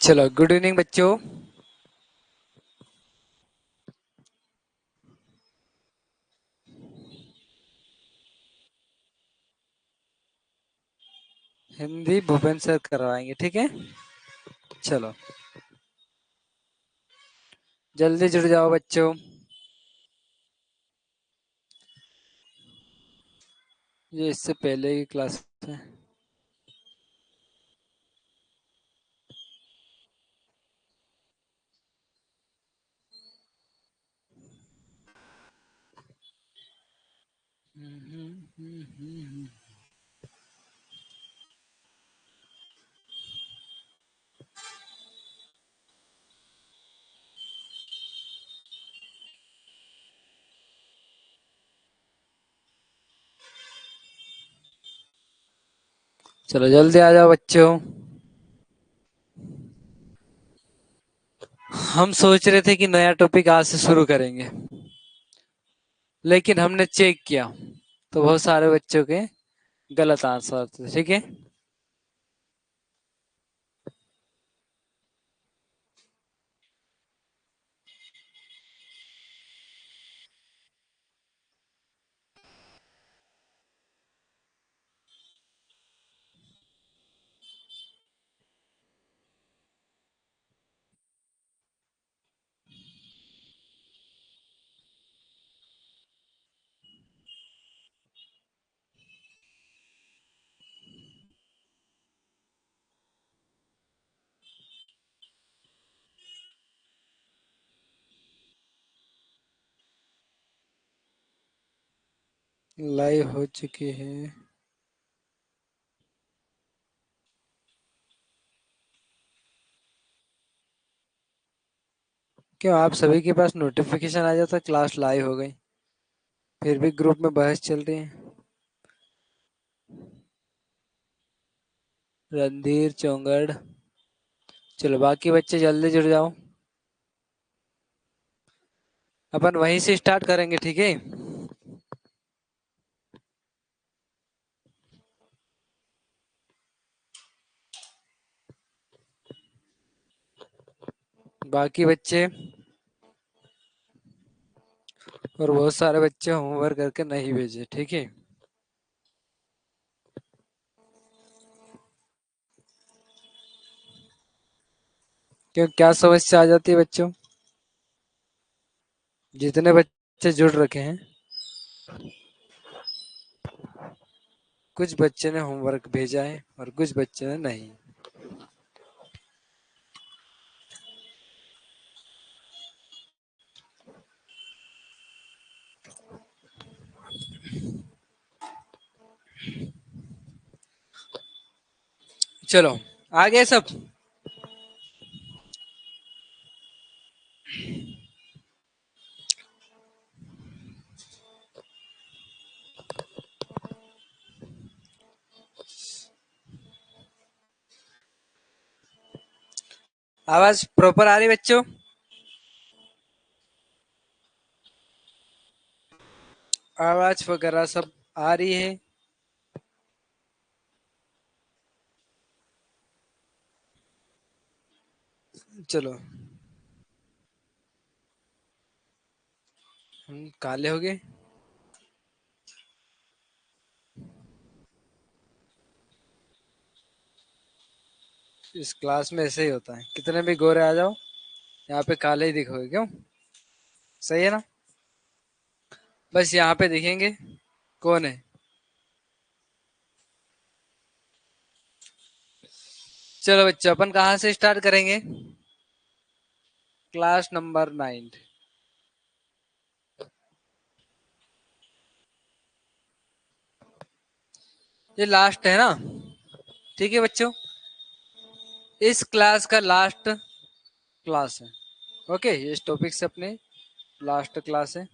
चलो, good evening बच्चों। Hindi Bhupendra sir करवाएंगे, ठीक है। चलो, जल्दी जुड़ जाओ बच्चों। ये इससे पहले की क्लास है। चलो, जल्दी आ जाओ बच्चों। हम सोच रहे थे कि नया टॉपिक आज से शुरू करेंगे, लेकिन हमने चेक किया तो बहुत सारे बच्चों के गलत आंसर थे, ठीक है। लाइव हो चुकी है। क्यों आप सभी के पास नोटिफिकेशन आ जाता क्लास लाइव हो गई, फिर भी ग्रुप में बहस चल रही है। रणधीर चौंगड़। चलो, बाकी बच्चे जल्दी जुड़ जाओ। अपन वहीं से स्टार्ट करेंगे, ठीक है। बाकी बच्चे और बहुत सारे बच्चे होमवर्क करके नहीं भेजे, ठीक है। क्यों, क्या समस्या आ जाती है बच्चों? जितने बच्चे जुड़ रखे हैं, कुछ बच्चे ने होमवर्क भेजा है और कुछ बच्चे ने नहीं। चलो, आ गए सब। आवाज प्रॉपर आ रही बच्चों? आवाज वगैरह सब आ रही है? चलो, हम काले हो गए। इस क्लास में ऐसे ही होता है, कितने भी गोरे आ जाओ, यहाँ पे काले ही दिखोगे। क्यों? सही है ना? बस यहाँ पे दिखेंगे कौन है। चलो बच्चों, अपन कहाँ से स्टार्ट करेंगे? Class number 9। ये लास्ट है ना? ठीक है बच्चों, इस क्लास का लास्ट क्लास है। ओके, इस टॉपिक से अपने लास्ट क्लास है।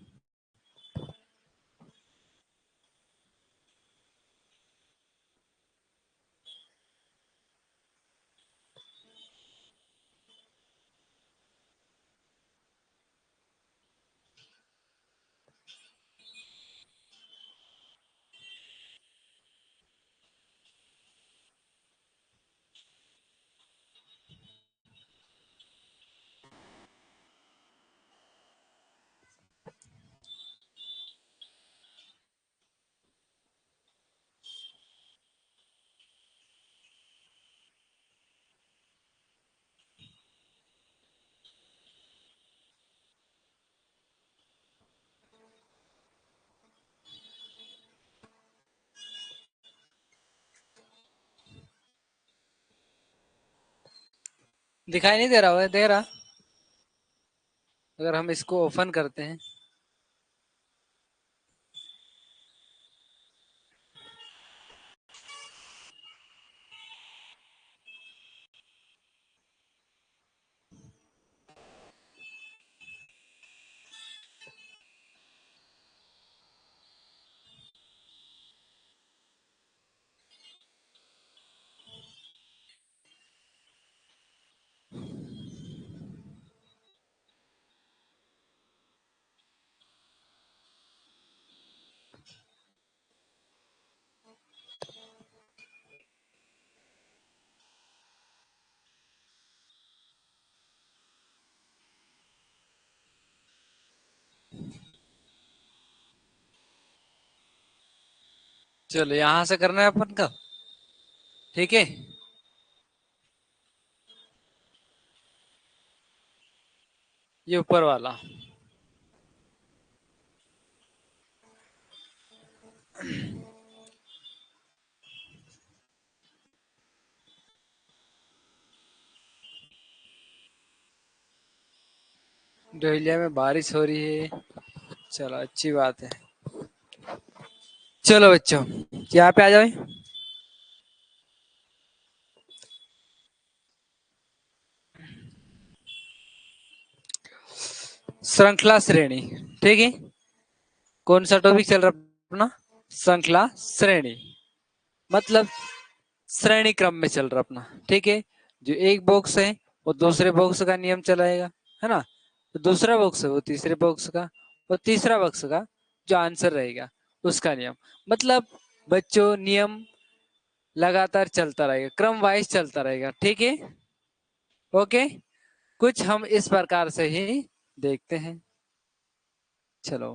दिखाई नहीं दे रहा है, दे रहा? अगर हम इसको ओपन करते हैं, चलो यहां से करना है अपन का। ठीक है, ये ऊपर वाला। डोलिया में बारिश हो रही है। चलो अच्छी बात है। चलो बच्चों, यहाँ पे आ जाओ। श्रृंखला श्रेणी। ठीक है, कौन सा टॉपिक चल रहा है अपना? श्रृंखला श्रेणी, मतलब श्रेणी क्रम में चल रहा अपना। ठीक है, जो एक बॉक्स है वो दूसरे बॉक्स का नियम चलाएगा, है ना? तो दूसरा बॉक्स है वो तीसरे बॉक्स का, और तीसरा बॉक्स का जो आंसर रहेगा उसका नियम। मतलब बच्चों, नियम लगातार चलता रहेगा, क्रम वाइज चलता रहेगा। ठीक है, ओके। कुछ हम इस प्रकार से ही देखते हैं। चलो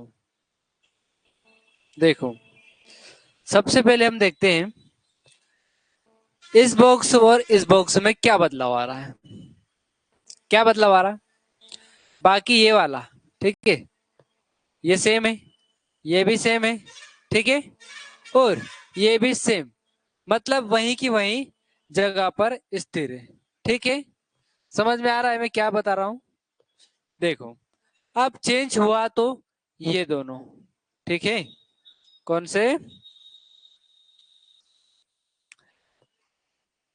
देखो, सबसे पहले हम देखते हैं इस बॉक्स और इस बॉक्स में क्या बदलाव आ रहा है। क्या बदलाव आ रहा है? बाकी ये वाला, ठीक है, ये सेम है, ये भी सेम है, ठीक है, और ये भी सेम, मतलब वहीं की वहीं जगह पर स्थिर है। ठीक है, समझ में आ रहा है मैं क्या बता रहा हूं? देखो, अब चेंज हुआ तो ये दोनों, ठीक है, कौन से?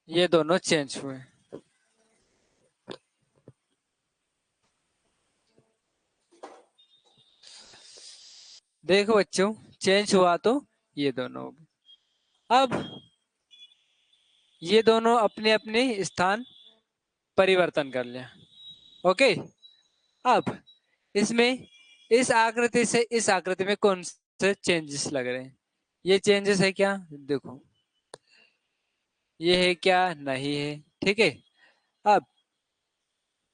ये दोनों चेंज हुए। देखो बच्चों, चेंज हुआ तो ये दोनों हो गए। अब ये दोनों अपने अपने स्थान परिवर्तन कर लिया। ओके, अब इसमें इस आकृति से इस आकृति में कौन से चेंजेस लग रहे हैं? ये चेंजेस है क्या? देखो, ये है क्या? नहीं है। ठीक है, अब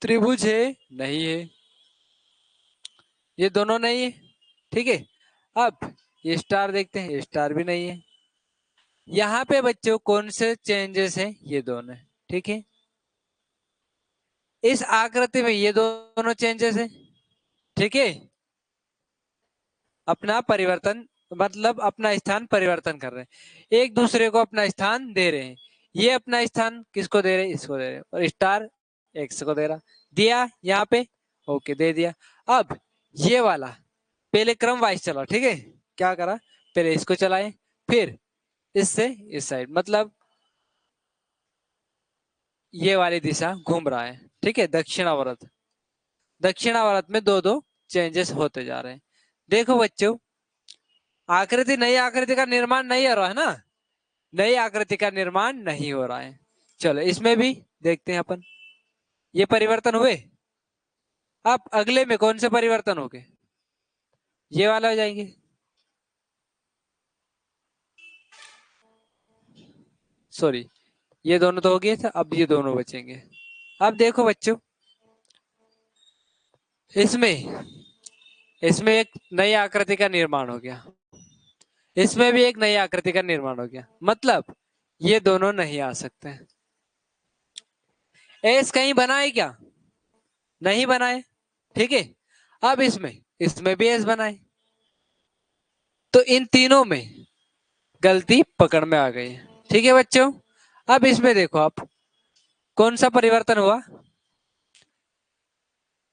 त्रिभुज है? नहीं है, ये दोनों नहीं है। ठीक है, अब ये स्टार देखते हैं, ये स्टार भी नहीं है। यहाँ पे बच्चों कौन से चेंजेस हैं? ये दोनों है। ठीक है, इस आकृति में ये दोनों चेंजेस है। ठीक है, अपना परिवर्तन, मतलब अपना स्थान परिवर्तन कर रहे हैं, एक दूसरे को अपना स्थान दे रहे हैं। ये अपना स्थान किसको दे रहे हैं? इसको दे रहे हैं, और स्टार एक्स को दे रहा, दिया यहाँ पे, ओके दे दिया। अब ये वाला पहले क्रम वाइज चला, ठीक है, क्या करा, पहले इसको चलाए, फिर इससे इस साइड, मतलब ये वाली दिशा घूम रहा है। ठीक है, दक्षिणावर्त, दक्षिणावर्त में दो दो चेंजेस होते जा रहे हैं। देखो बच्चों, आकृति, नई आकृति का निर्माण नहीं हो रहा है ना, नई आकृति का निर्माण नहीं हो रहा है। चलो इसमें भी देखते हैं अपन, ये परिवर्तन हुए। अब अगले में कौन से परिवर्तन हो गए? ये वाला हो जाएंगे। सॉरी, ये दोनों तो हो गए थे, अब ये दोनों बचेंगे। अब देखो बच्चों, इसमें इसमें एक नई आकृति का निर्माण हो गया, इसमें भी एक नई आकृति का निर्माण हो गया, मतलब ये दोनों नहीं आ सकते। एस कहीं बना है क्या? नहीं बनाए। ठीक है, अब इसमें इसमें भी एस बनाए, तो इन तीनों में गलती पकड़ में आ गई है। ठीक है बच्चों, अब इसमें देखो आप, कौन सा परिवर्तन हुआ?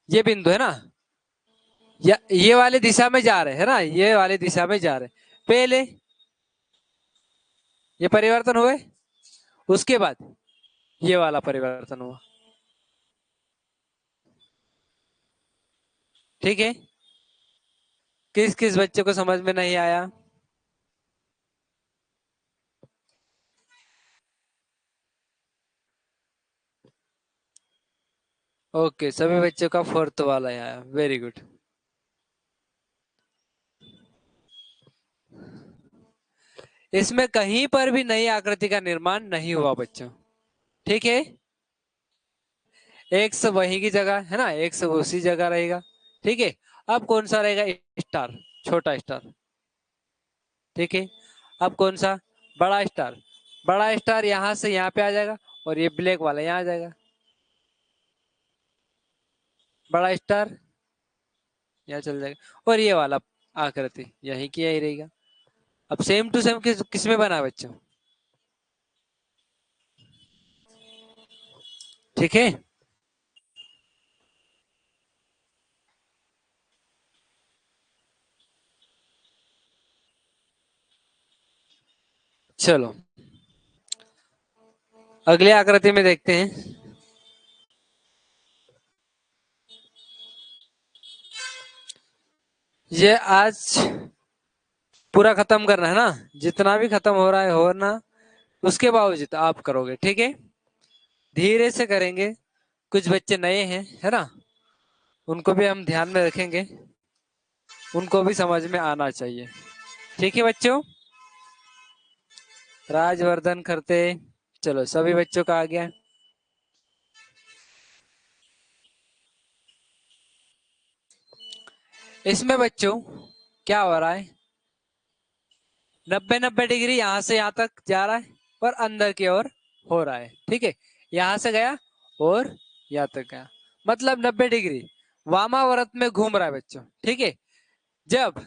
ये बिंदु है ना, या ये वाले दिशा में जा रहे है ना, ये वाले दिशा में जा रहे पहले, ये परिवर्तन हुए, उसके बाद ये वाला परिवर्तन हुआ। ठीक है, किस किस बच्चे को समझ में नहीं आया? ओके, सभी बच्चों का फोर्थ वाला आया, वेरी गुड। इसमें कहीं पर भी नई आकृति का निर्माण नहीं हुआ बच्चों। ठीक है, एक्स वही की जगह है ना, एक्स उसी जगह रहेगा। ठीक है, अब कौन सा रहेगा? स्टार, छोटा स्टार। ठीक है, अब कौन सा? बड़ा स्टार। बड़ा स्टार यहां से यहाँ पे आ जाएगा, और ये ब्लैक वाला यहाँ आ जाएगा। बड़ा स्टार यहाँ चल जाएगा, और ये वाला आकृति यही की यही रहेगा। अब सेम टू सेम किस में बना बच्चों? ठीक है, चलो अगली आकृति में देखते हैं। ये आज पूरा खत्म करना है ना, जितना भी खत्म हो रहा है हो ना, उसके बावजूद आप करोगे। ठीक है, धीरे से करेंगे, कुछ बच्चे नए हैं है ना, उनको भी हम ध्यान में रखेंगे, उनको भी समझ में आना चाहिए। ठीक है बच्चों, राजवर्धन करते, चलो सभी बच्चों का आ गया। इसमें बच्चों क्या हो रहा है? 90-90 डिग्री यहाँ से यहाँ तक जा रहा है, और अंदर की ओर हो रहा है। ठीक है, यहाँ से गया और यहाँ तक गया, मतलब 90 डिग्री वामावर्त में घूम रहा है बच्चों। ठीक है, जब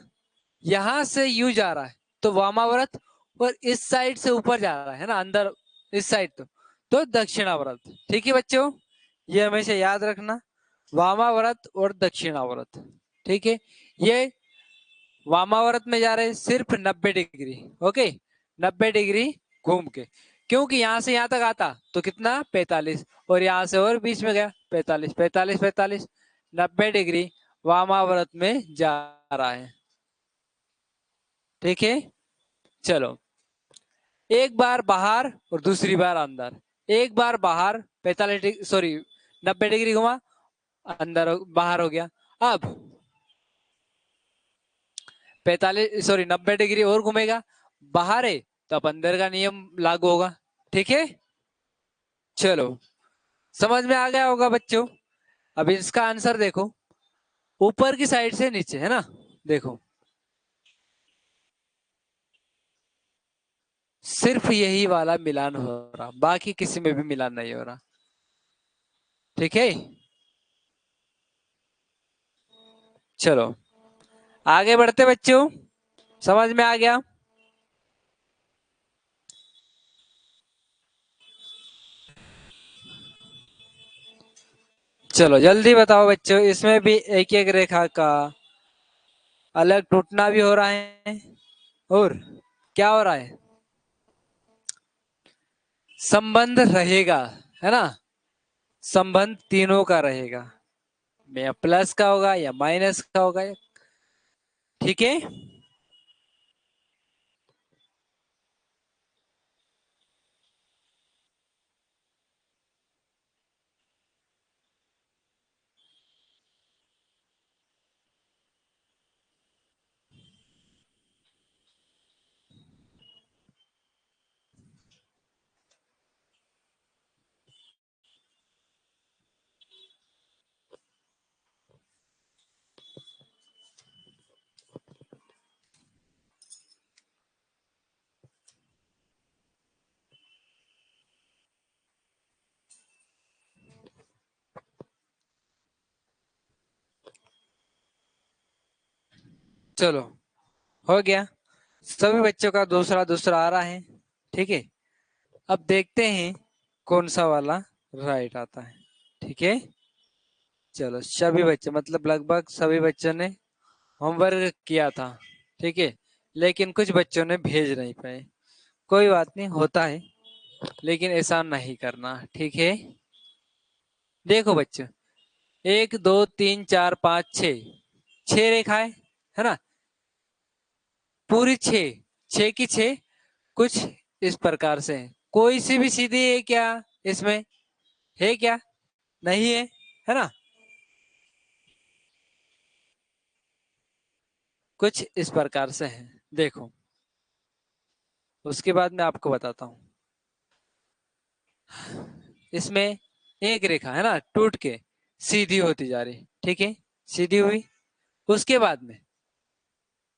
यहां से यू जा रहा है तो वामावर्त, और इस साइड से ऊपर जा रहा है ना अंदर, इस साइड तो दक्षिणावर्त। ठीक है बच्चों, ये हमेशा याद रखना, वामावर्त और दक्षिणावर्त। ठीक है, ये वामावर्त में जा रहे हैं सिर्फ 90 डिग्री। ओके, 90 डिग्री घूम के, क्योंकि यहाँ से यहाँ तक आता तो कितना? 45, और यहाँ से और बीच में गया 45, 45, 45, 90 डिग्री वामावर्त में जा रहा है। ठीक है, चलो एक बार बाहर और दूसरी बार अंदर, एक बार बाहर 45 डिग्री, सॉरी 90 डिग्री घुमा, अंदर बाहर हो गया। अब 45, सॉरी 90 डिग्री और घूमेगा, बाहर है तो अब अंदर का नियम लागू होगा। ठीक है, चलो समझ में आ गया होगा बच्चों। अब इसका आंसर देखो, ऊपर की साइड से नीचे है ना, देखो सिर्फ यही वाला मिलान हो रहा, बाकी किसी में भी मिलान नहीं हो रहा। ठीक है, चलो आगे बढ़ते बच्चों, समझ में आ गया? चलो जल्दी बताओ बच्चों, इसमें भी एक एक रेखा का अलग टूटना भी हो रहा है, और क्या हो रहा है? संबंध रहेगा, है ना, संबंध तीनों का रहेगा, या प्लस का होगा या माइनस का होगा। ठीक है, चलो हो गया, सभी बच्चों का दूसरा दूसरा आ रहा है। ठीक है, अब देखते हैं कौन सा वाला राइट आता है। ठीक है, चलो सभी बच्चे मतलब लगभग सभी बच्चों ने होमवर्क किया था, ठीक है, लेकिन कुछ बच्चों ने भेज नहीं पाए। कोई बात नहीं, होता है, लेकिन ऐसा नहीं करना, ठीक है। देखो बच्चों, 1 2 3 4 5 6, 6 रेखाएं है ना, पूरी छह, छह की छह, कुछ इस प्रकार से है। कोई सी भी सीधी है क्या इसमें? है क्या? नहीं है ना? कुछ इस प्रकार से है, देखो। उसके बाद मैं आपको बताता हूँ। इसमें एक रेखा है ना, टूट के सीधी होती जा रही, ठीक है, सीधी हुई। उसके बाद में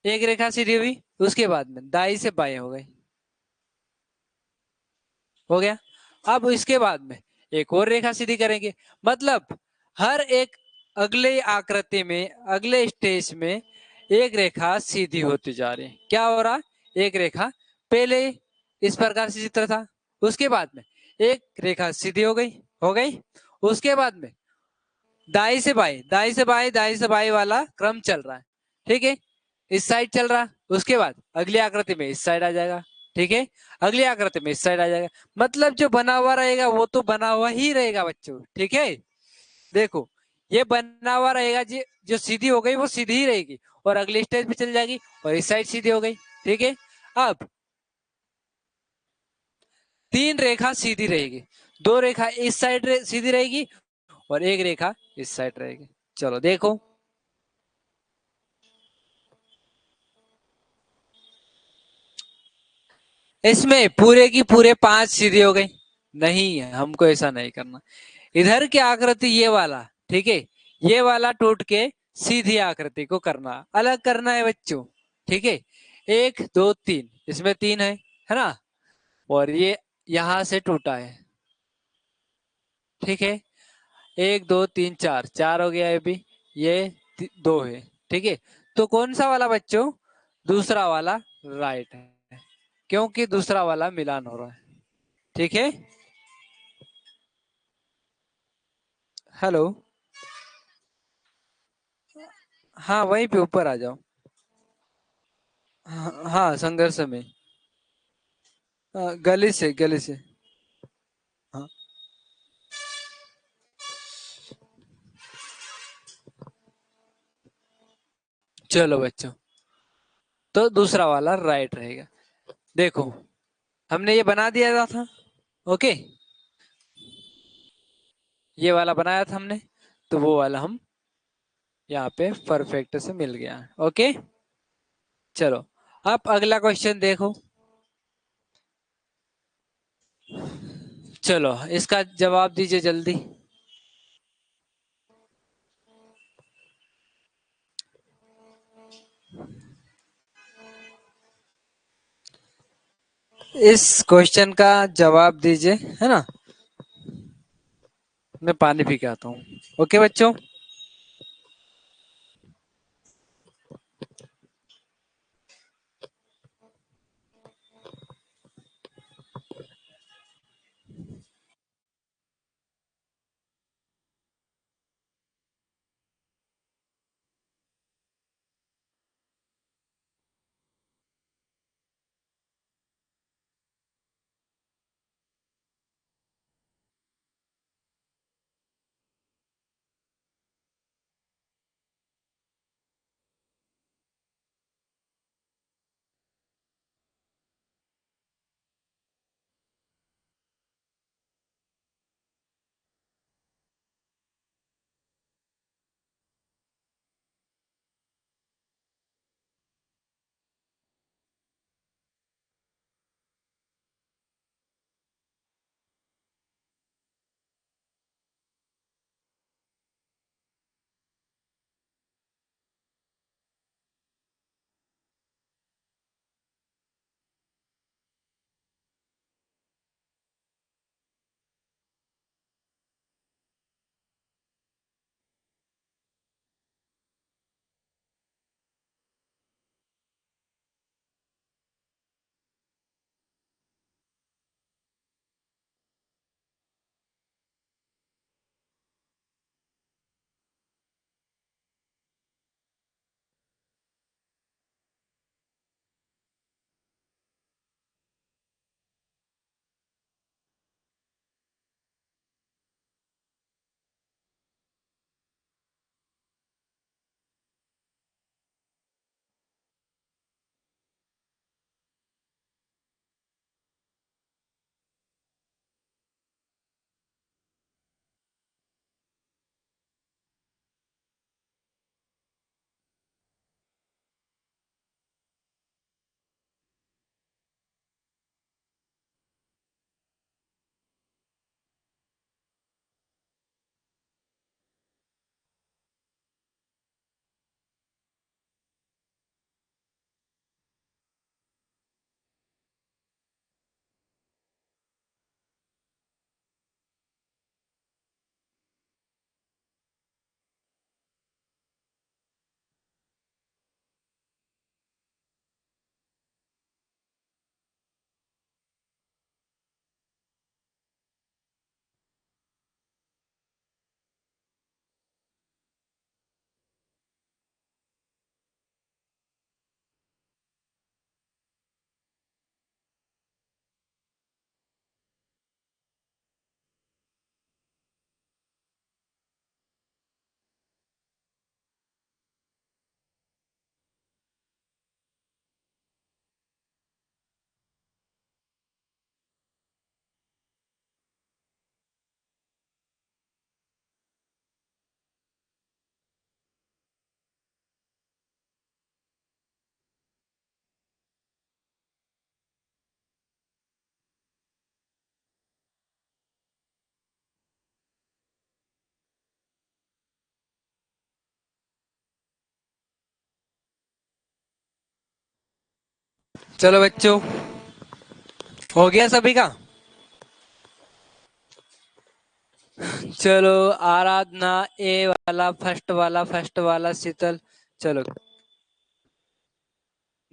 एक रेखा सीधी हुई, उसके बाद में दाई से बाएं हो गई, हो गया। अब इसके बाद में एक और रेखा सीधी करेंगे, मतलब हर एक अगले आकृति में, अगले स्टेज में एक रेखा सीधी होती जा रही है। क्या हो रहा? एक रेखा पहले इस प्रकार से चित्र था, उसके बाद में एक रेखा सीधी हो गई, हो गई। उसके बाद में दाई से बाएं, दाई से बाएं, दाई से बाएं वाला क्रम चल रहा है, ठीक है। इस साइड चल रहा, उसके बाद अगली आकृति में इस साइड आ जाएगा, ठीक है। अगली आकृति में इस साइड आ जाएगा, मतलब जो बना हुआ रहेगा वो तो बना हुआ ही रहेगा बच्चों, ठीक है। देखो, ये बना हुआ रहेगा जी, जो सीधी हो गई वो सीधी ही रहेगी, और अगली स्टेज पे चल जाएगी, और इस साइड सीधी हो गई, ठीक है। अब तीन रेखा सीधी रहेगी, दो रेखा इस साइड सीधी रहेगी, और एक रेखा इस साइड रहेगी। चलो देखो, इसमें पूरे की पूरे पांच सीधी हो गई। नहीं, हमको ऐसा नहीं करना। इधर की आकृति ये वाला, ठीक है, ये वाला टूट के सीधी आकृति को करना, अलग करना है बच्चों, ठीक है। 1 2 3, इसमें तीन है ना, और ये यहां से टूटा है, ठीक है। 1 2 3 4, चार हो गया, ये भी, ये दो है, ठीक है। तो कौन सा वाला बच्चों? दूसरा वाला राइट है, क्योंकि दूसरा वाला मिलान हो रहा है, ठीक है। हेलो। हाँ, वहीं पे ऊपर आ जाओ। हाँ हाँ, संघर्ष में। गली से, गली से। हाँ, चलो बच्चों, तो दूसरा वाला राइट रहेगा। देखो, हमने ये बना दिया था, ओके, ये वाला बनाया था हमने, तो वो वाला हम यहाँ पे परफेक्ट से मिल गया, ओके। चलो, अब अगला क्वेश्चन देखो। चलो, इसका जवाब दीजिए जल्दी। इस क्वेश्चन का जवाब दीजिए, है ना। मैं पानी पी के आता हूँ, ओके बच्चों। चलो बच्चों, हो गया सभी का। चलो, आराधना ए वाला, फर्स्ट वाला शीतल। चलो,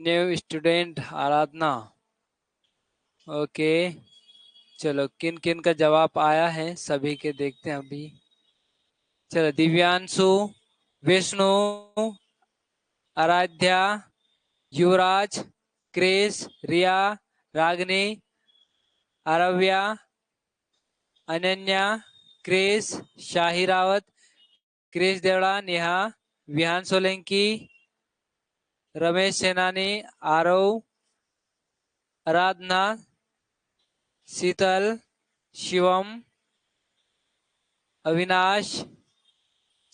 न्यू स्टूडेंट आराधना। ओके। चलो, किन किन का जवाब आया है सभी के देखते हैं अभी। चलो, दिव्यांशु, विष्णु, आराध्या, युवराज, क्रिस, रिया, रागनी, आरव्या, अनन्या, क्रिस, शाही रावत, क्रिस देवड़ा, नेहा, विहान सोलंकी, रमेश सेनानी, आरव, आराधना, शीतल, शिवम, अविनाश,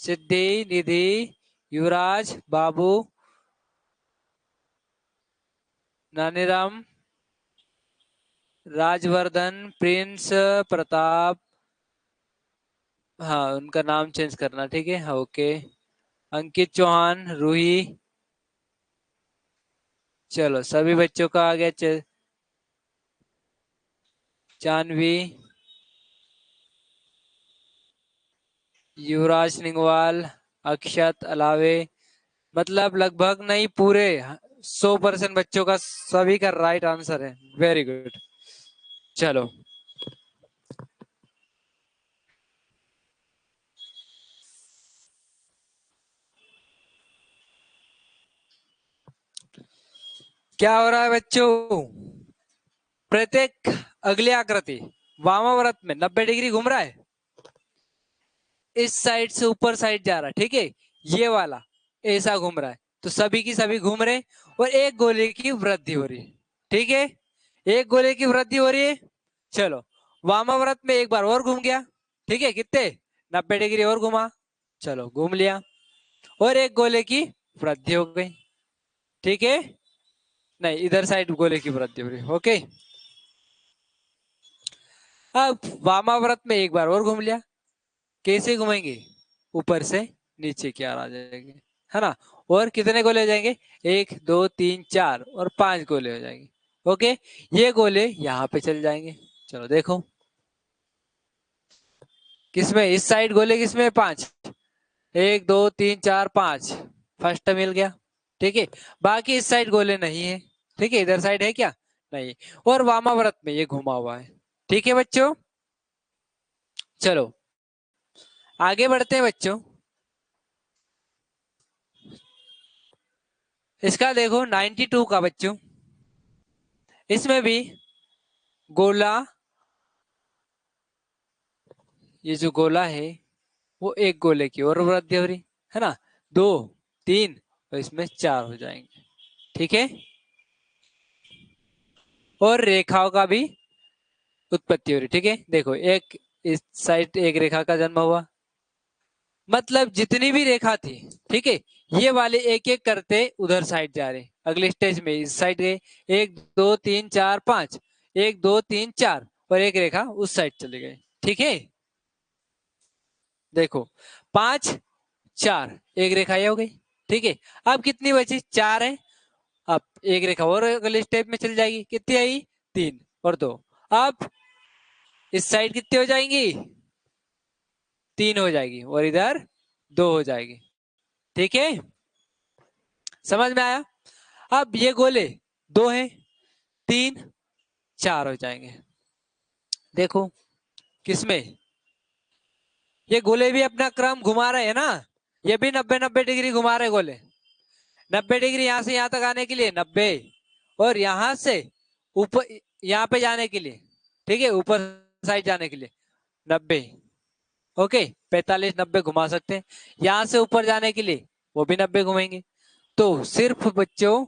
सिद्धि, निधि, युवराज, बाबू, नानीराम, राजवर्धन, प्रिंस, प्रताप। हाँ, उनका नाम चेंज करना, ठीक है। हाँ, ओके। अंकित चौहान, रूही। चलो, सभी बच्चों का आ गया। जानवी, युवराज सिंगवाल, अक्षत अलावे। मतलब लगभग नहीं, पूरे 100% बच्चों का सभी का राइट आंसर है। Very good. चलो, क्या हो रहा है बच्चों? प्रत्येक अगली आकृति वामाव्रत में 90 डिग्री घूम रहा है। इस साइड से ऊपर साइड जा रहा है, ठीक है। ये वाला ऐसा घूम रहा है, तो सभी की सभी घूम रहे और एक गोले की वृद्धि हो रही है, ठीक है। एक गोले की वृद्धि हो रही है। चलो, वामाव्रत में एक बार और घूम गया, ठीक है। कितने? 90 डिग्री और घुमा। चलो, घूम लिया और एक गोले की वृद्धि हो गई, ठीक है। नहीं, इधर साइड गोले की वृद्धि हो रही, ओके। अब वामाव्रत में एक बार और घूम लिया। कैसे घुमाएंगे? ऊपर से नीचे की ओर आ जाएंगे, है ना। और कितने गोले हो जाएंगे? 1 2 3 4 और 5 गोले हो जाएंगे, ओके। ये गोले यहाँ पे चल जाएंगे। चलो देखो, किसमें? इस साइड गोले किसमें? 5। 1 2 3 4 5। फर्स्ट मिल गया, ठीक है। बाकी इस साइड गोले नहीं है, ठीक है। इधर साइड है क्या? नहीं। और वामाव्रत में ये घुमा हुआ है, ठीक है बच्चों। चलो, आगे बढ़ते हैं बच्चों। इसका देखो 92 का बच्चों, इसमें भी गोला, ये जो गोला है वो एक गोले की और वृद्धि हो रही है ना। 2 3 और इसमें 4 हो जाएंगे, ठीक है। और रेखाओं का भी उत्पत्ति हो रही, ठीक है। देखो, एक इस साइड एक रेखा का जन्म हुआ, मतलब जितनी भी रेखा थी, ठीक है, ये वाले एक एक करते उधर साइड जा रहे। अगले स्टेज में इस साइड गए, 1 2 3 4 5, 1 2 3 4 और एक रेखा उस साइड चले गए, ठीक है। देखो, 5 4 एक रेखा ये हो गई, ठीक है। अब कितनी बची? 4 है। अब एक रेखा और अगले स्टेप में चल जाएगी, कितनी आई? 3 और 2। अब इस साइड कितनी हो जाएंगी? 3 हो जाएगी और इधर 2 हो जाएगी, ठीक है। समझ में आया? अब ये गोले 2 है, 3 4 हो जाएंगे। देखो, किसमें? ये गोले भी अपना क्रम घुमा रहे हैं ना। ये भी 90 90 डिग्री घुमा रहे गोले। 90 डिग्री यहां से यहां तक आने के लिए 90, और यहां से ऊपर यहाँ पे जाने के लिए, ठीक है, ऊपर साइड जाने के लिए 90, ओके। 45 90 घुमा सकते हैं। यहां से ऊपर जाने के लिए वो भी 90 घुमाएंगे। तो सिर्फ बच्चों,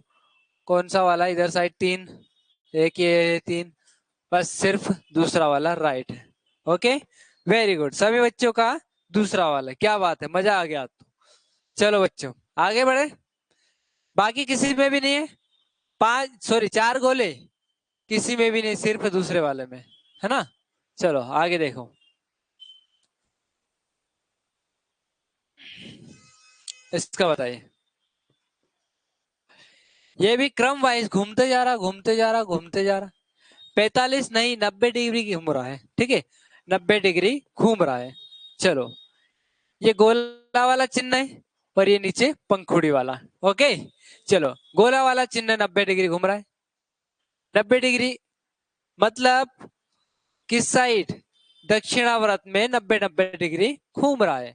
कौन सा वाला इधर साइड? 3, एक ये 3, बस सिर्फ दूसरा वाला राइट है, ओके। वेरी गुड, सभी बच्चों का दूसरा वाला। क्या बात है, मजा आ गया तो। चलो बच्चों, आगे बढ़े। बाकी किसी में भी नहीं है। 4 गोले किसी में भी नहीं, सिर्फ दूसरे वाले में, है ना। चलो आगे देखो। इसका बताइए। ये भी क्रम वाइज घूमते जा रहा, घूमते जा रहा, घूमते जा रहा। 45 नहीं, 90 डिग्री घूम रहा है, ठीक है, 90 डिग्री घूम रहा है। चलो, ये गोला वाला चिन्ह है और ये नीचे पंखुड़ी वाला। ओके, चलो, गोला वाला चिन्ह 90 डिग्री घूम रहा है। 90 डिग्री मतलब किस साइड? दक्षिणावर्त में 90 डिग्री घूम रहा है।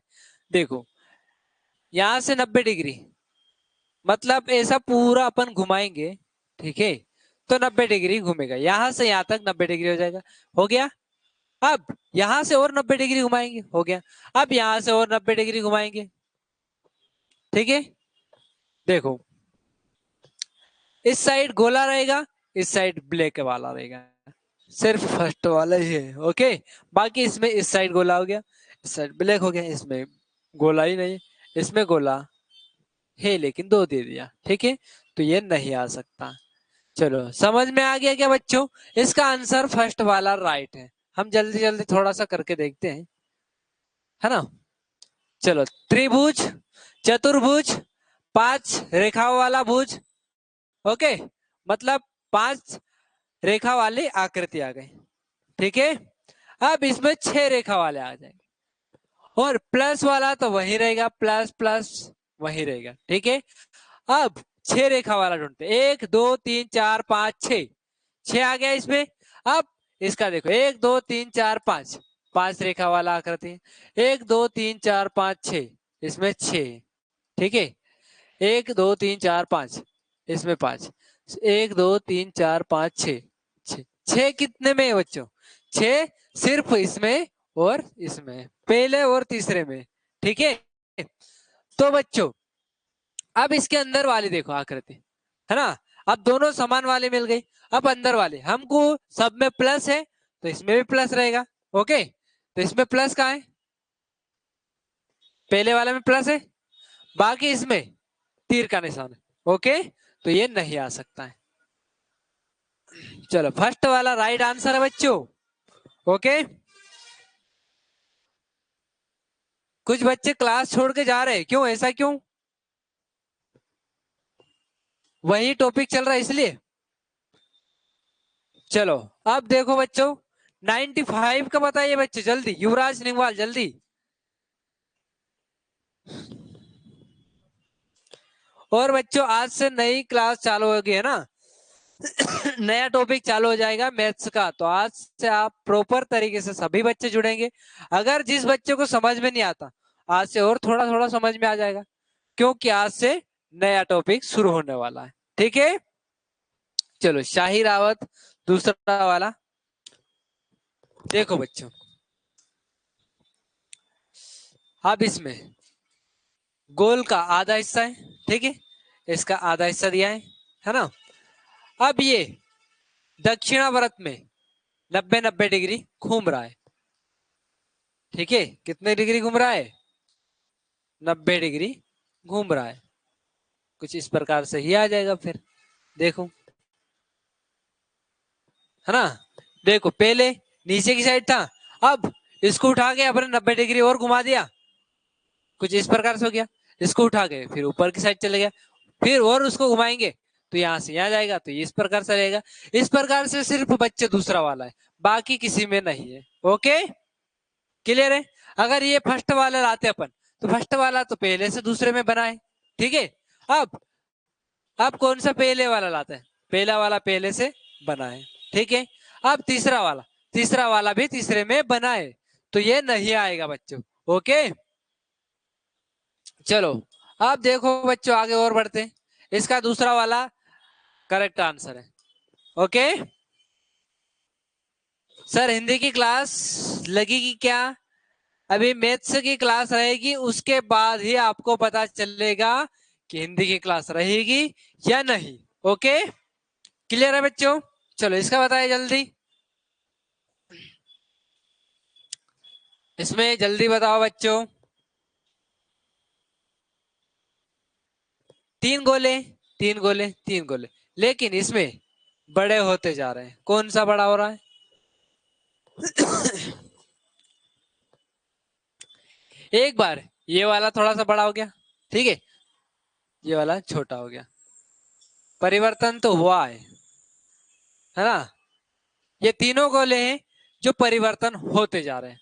देखो, यहां से 90 डिग्री मतलब ऐसा पूरा अपन घुमाएंगे, ठीक है, तो 90 डिग्री घूमेगा। यहां से यहां तक 90 डिग्री हो जाएगा। हो गया। अब यहां से और 90 डिग्री घुमाएंगे, हो गया। अब यहां से और 90 डिग्री घुमाएंगे, ठीक है। देखो, इस साइड गोला रहेगा, इस साइड ब्लैक वाला रहेगा, सिर्फ फर्स्ट वाला ही है। ओके, बाकी इसमें इस साइड गोला हो गया, इस साइड ब्लैक हो गया, इसमें गोला ही नहीं है, इसमें गोला है लेकिन दो दे दिया, ठीक है, तो ये नहीं आ सकता। चलो, समझ में आ गया क्या बच्चों? इसका आंसर फर्स्ट वाला राइट है। हम जल्दी जल्दी थोड़ा सा करके देखते हैं, है ना। चलो, त्रिभुज, चतुर्भुज, 5 रेखाओं वाला भुज। ओके, मतलब 5 रेखा वाली आकृति आ गई, ठीक है। अब इसमें 6 रेखा वाले आ जाएंगे, और प्लस वाला तो वही रहेगा, प्लस प्लस वही रहेगा, ठीक है। अब 6 रेखा वाला ढूंढते, 1 2 3 4 5 6, 6 आ गया इसमें। अब इसका देखो, 1 2 3 4 5, 5 रेखा वाला आकृति है। 1 2 3 4 5 6, इसमें 6, ठीक है। 1 2 3 4 5, इसमें 5, 1 2 3 4 5 6, 6 कितने में है बच्चों? 6 सिर्फ इसमें और इसमें, पहले और तीसरे में, ठीक है। तो बच्चों, अब इसके अंदर वाली देखो आकृति, है ना। अब दोनों समान वाले मिल गई। अब अंदर वाले हमको सब में प्लस है, तो इसमें भी प्लस रहेगा। ओके, तो इसमें प्लस कहाँ है? पहले वाले में प्लस है, बाकी इसमें तीर का निशान है। ओके, तो ये नहीं आ सकता है। चलो, फर्स्ट वाला राइट आंसर है बच्चों। ओके, कुछ बच्चे क्लास छोड़ के जा रहे हैं, क्यों, ऐसा क्यों? वही टॉपिक चल रहा है इसलिए? चलो, अब देखो बच्चों, 95 का बताइए बच्चे, जल्दी, युवराज निगवाल जल्दी। और बच्चों, आज से नई क्लास चालू होगी, है ना। नया टॉपिक चालू हो जाएगा मैथ्स का, तो आज से आप प्रॉपर तरीके से सभी बच्चे जुड़ेंगे। अगर जिस बच्चे को समझ में नहीं आता, आज से और थोड़ा थोड़ा समझ में आ जाएगा, क्योंकि आज से नया टॉपिक शुरू होने वाला है, ठीक है। चलो, शाही रावत दूसरा वाला देखो बच्चों। अब इसमें गोल का आधा हिस्सा है, ठीक है, इसका आधा हिस्सा दिया है ना। अब ये दक्षिणावर्त में 90 90 डिग्री घूम रहा है, ठीक है। कितने डिग्री घूम रहा है? 90 डिग्री घूम रहा है। कुछ इस प्रकार से ही आ जाएगा फिर, देखो, है ना। देखो, पहले नीचे की साइड था, अब इसको उठा के अपने 90 डिग्री और घुमा दिया, कुछ इस प्रकार से हो गया। इसको उठा के फिर ऊपर की साइड चले गया, फिर और उसको घुमाएंगे तो यहाँ से यहाँ जाएगा, तो इस प्रकार से रहेगा। इस प्रकार से सिर्फ बच्चे दूसरा वाला है, बाकी किसी में नहीं है। ओके, क्लियर है। अगर ये फर्स्ट वाला लाते अपन, तो फर्स्ट वाला तो पहले से दूसरे में बना है, ठीक है। अब कौन सा पहले वाला लाता है? पहला वाला पहले से बना है, ठीक है। अब तीसरा वाला भी तीसरे में बना है, तो ये नहीं आएगा बच्चों। ओके, चलो, अब देखो बच्चों, आगे और बढ़ते हैं। इसका दूसरा वाला करेक्ट आंसर है। ओके, सर हिंदी की क्लास लगेगी क्या? अभी मैथ्स की क्लास रहेगी, उसके बाद ही आपको पता चलेगा कि हिंदी की क्लास रहेगी या नहीं। ओके, क्लियर है बच्चों? चलो, इसका बताइए जल्दी, इसमें जल्दी बताओ बच्चों। 3 गोले, 3 गोले, 3 गोले, लेकिन इसमें बड़े होते जा रहे हैं, कौन सा बड़ा हो रहा है? एक बार ये वाला थोड़ा सा बड़ा हो गया, ठीक है, ये वाला छोटा हो गया, परिवर्तन तो हुआ है ना। ये तीनों गोले हैं जो परिवर्तन होते जा रहे हैं।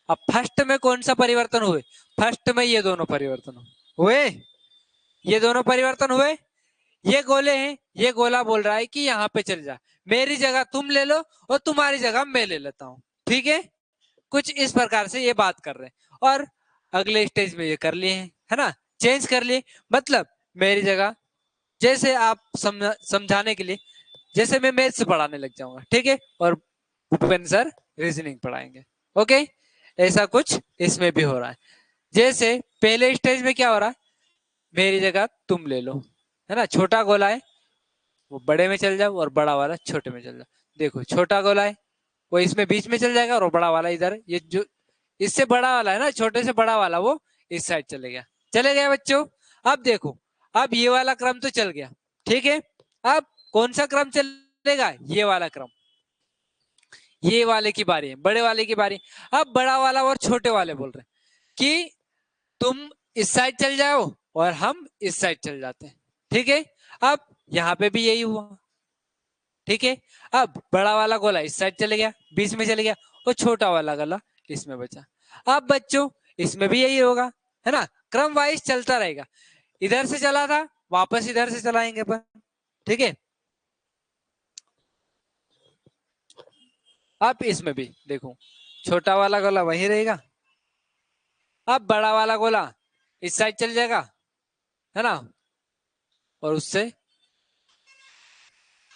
अब फर्स्ट में कौन सा परिवर्तन हुए? फर्स्ट में ये दोनों परिवर्तन हुए, ये दोनों परिवर्तन हुए। ये गोले हैं, ये गोला बोल रहा है कि यहाँ पे चल जा, मेरी जगह तुम ले लो और तुम्हारी जगह मैं ले लेता हूँ, ठीक है। कुछ इस प्रकार से ये बात कर रहे हैं और अगले स्टेज में ये कर लिए हैं, है ना, चेंज कर लिए। मतलब मेरी जगह, जैसे आप समझाने के लिए, जैसे मैं मैथ्स पढ़ाने लग जाऊंगा, ठीक है, और भूपेंद्र सर रीजनिंग पढ़ाएंगे, ओके। ऐसा कुछ इसमें भी हो रहा है। जैसे पहले स्टेज में क्या हो रहा है, मेरी जगह तुम ले लो, है ना, छोटा गोला है वो बड़े में चल जाओ और बड़ा वाला छोटे में चल जाओ। देखो छोटा गोला है वो इसमें बीच में चल जाएगा और बड़ा वाला इधर, ये जो इससे बड़ा वाला है ना, छोटे से बड़ा वाला, वो इस साइड चले गया। चले गए बच्चों। अब देखो, अब ये वाला क्रम तो चल गया, ठीक है। अब कौन सा क्रम चलेगा? ये वाला क्रम। ये वाले की बारी है, बड़े वाले की बारी। अब बड़ा वाला और छोटे वाले बोल रहे हैं कि तुम इस साइड चल जाओ और हम इस साइड चल जाते हैं, ठीक है। अब यहाँ पे भी यही हुआ, ठीक है। अब बड़ा वाला गोला इस साइड चले गया, बीच में चले गया, और छोटा वाला गोला इसमें बचा। अब बच्चों इसमें भी यही होगा, है ना, क्रम वाइज चलता रहेगा। इधर से चला था, वापस इधर से चलाएंगे अपन, ठीक है। अब इसमें भी देखो, छोटा वाला गोला वहीं रहेगा, अब बड़ा वाला गोला इस साइड चल जाएगा, है ना, और उससे,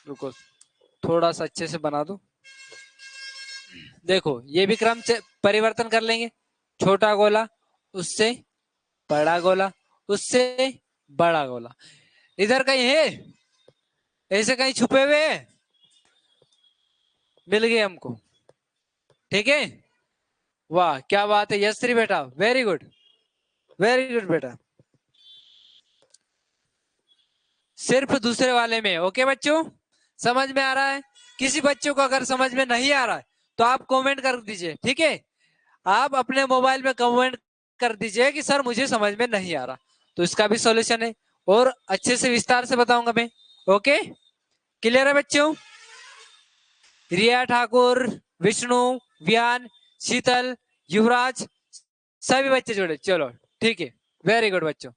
रुको थोड़ा सा अच्छे से बना दो। देखो ये भी क्रम परिवर्तन कर लेंगे। छोटा गोला, उससे बड़ा गोला, उससे बड़ा गोला। इधर कहीं है, ऐसे कहीं छुपे हुए हैं, मिल गए हमको, ठीक है। वाह क्या बात है यश्री बेटा, वेरी गुड, वेरी गुड बेटा। सिर्फ दूसरे वाले में, ओके बच्चों, समझ में आ रहा है? किसी बच्चों को अगर समझ में नहीं आ रहा है तो आप कमेंट कर दीजिए, ठीक है। आप अपने मोबाइल में कमेंट कर दीजिए कि सर मुझे समझ में नहीं आ रहा, तो इसका भी सॉल्यूशन है और अच्छे से विस्तार से बताऊंगा मैं, ओके। क्लियर है बच्चों? रिया ठाकुर, विष्णु, व्यान, शीतल, युवराज, सभी बच्चे जुड़े, चलो ठीक है, वेरी गुड बच्चों।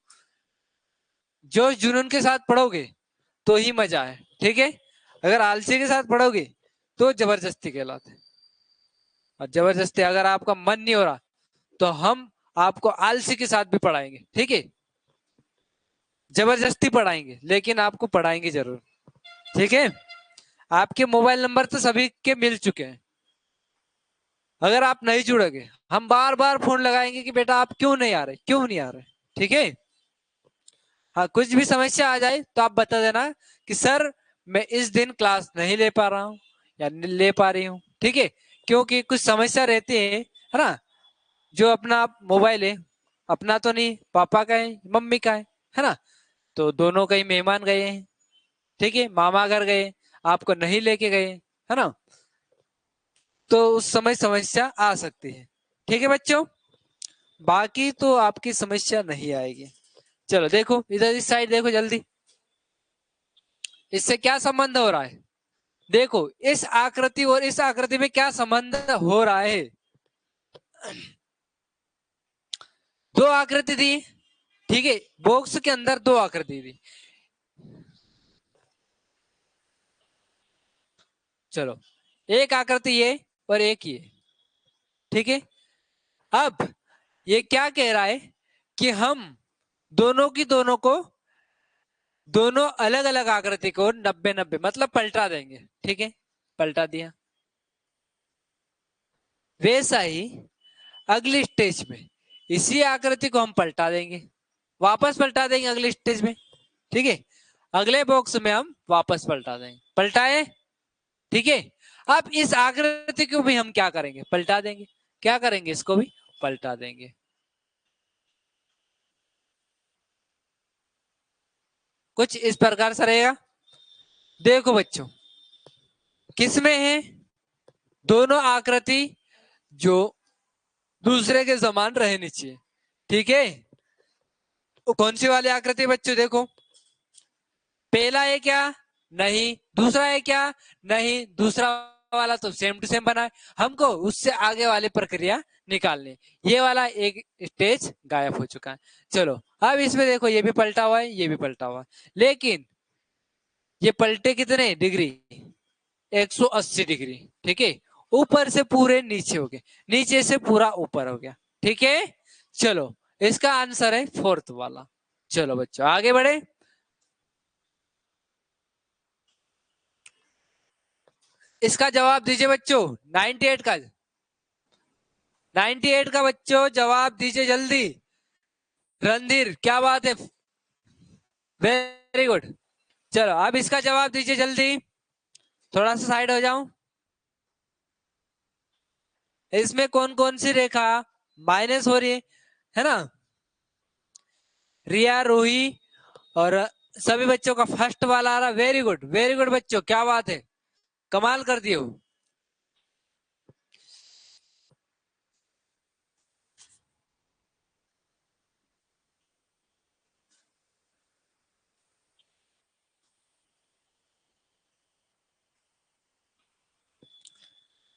जो जुनून के साथ पढ़ोगे तो ही मजा है, ठीक है। अगर आलसी के साथ पढ़ोगे तो जबरदस्ती कहलाते हैं, और जबरदस्ती अगर आपका मन नहीं हो रहा तो हम आपको आलसी के साथ भी पढ़ाएंगे, ठीक है। जबरदस्ती पढ़ाएंगे लेकिन आपको पढ़ाएंगे जरूर, ठीक है। आपके मोबाइल नंबर तो सभी के मिल चुके हैं। अगर आप नहीं जुड़ोगे हम बार बार फोन लगाएंगे कि बेटा आप क्यों नहीं आ रहे, क्यों नहीं आ रहे, ठीक है। हाँ कुछ भी समस्या आ जाए तो आप बता देना कि सर मैं इस दिन क्लास नहीं ले पा रहा हूँ या ले पा रही हूँ, ठीक है। क्योंकि कुछ समस्या रहती है ना। जो अपना मोबाइल है, अपना तो नहीं, पापा का है, मम्मी का है ना, तो दोनों कहीं मेहमान गए हैं, ठीक है, मामा घर गए, आपको नहीं लेके गए, है ना, तो उस समय समस्या आ सकती है, ठीक है बच्चों। बाकी तो आपकी समस्या नहीं आएगी। चलो देखो इधर इस साइड देखो जल्दी, इससे क्या संबंध हो रहा है? देखो इस आकृति और इस आकृति में क्या संबंध हो रहा है? दो आकृति दी, ठीक है, बॉक्स के अंदर दो आकृति दी। चलो एक आकृति ये और एक ये, ठीक है। अब ये क्या कह रहा है कि हम दोनों की दोनों को, दोनों अलग अलग आकृति को 90-90 मतलब पलटा देंगे, ठीक है, पलटा दिया। वैसा ही अगली स्टेज में इसी आकृति को हम पलटा देंगे, वापस पलटा देंगे अगले स्टेज में, ठीक है। अगले बॉक्स में हम वापस पलटा देंगे, पलटाए, ठीक है। अब इस आकृति को भी हम क्या करेंगे? पलटा देंगे। क्या करेंगे? इसको भी पलटा देंगे। कुछ इस प्रकार से रहेगा। देखो बच्चों किसमें है दोनों आकृति जो दूसरे के समान रहनी चाहिए, ठीक है। तो कौन सी वाली आकृति बच्चों? देखो पहला है क्या? नहीं। दूसरा है क्या? नहीं। दूसरा वाला तो सेम टू सेम बना है, हमको उससे आगे वाली प्रक्रिया निकालनी। ये वाला एक स्टेज गायब हो चुका है। चलो अब इसमें देखो, ये भी पलटा हुआ है, ये भी पलटा हुआ है, लेकिन ये पलटे कितने डिग्री? 180 डिग्री। ठीक है, ऊपर से पूरे नीचे हो गए, नीचे से पूरा ऊपर हो गया। ठीक है, चलो इसका आंसर है फोर्थ वाला। चलो बच्चों आगे बढ़े। इसका जवाब दीजिए बच्चों, 98 का। 98 का बच्चों जवाब दीजिए जल्दी। रणधीर क्या बात है, वेरी गुड। चलो अब इसका जवाब दीजिए जल्दी। थोड़ा सा साइड हो जाऊं। इसमें कौन कौन सी रेखा माइनस हो रही है ना? रिया, रूही और सभी बच्चों का फर्स्ट वाला आ रहा। वेरी गुड, वेरी गुड बच्चों, क्या बात है, कमाल कर दिए हो।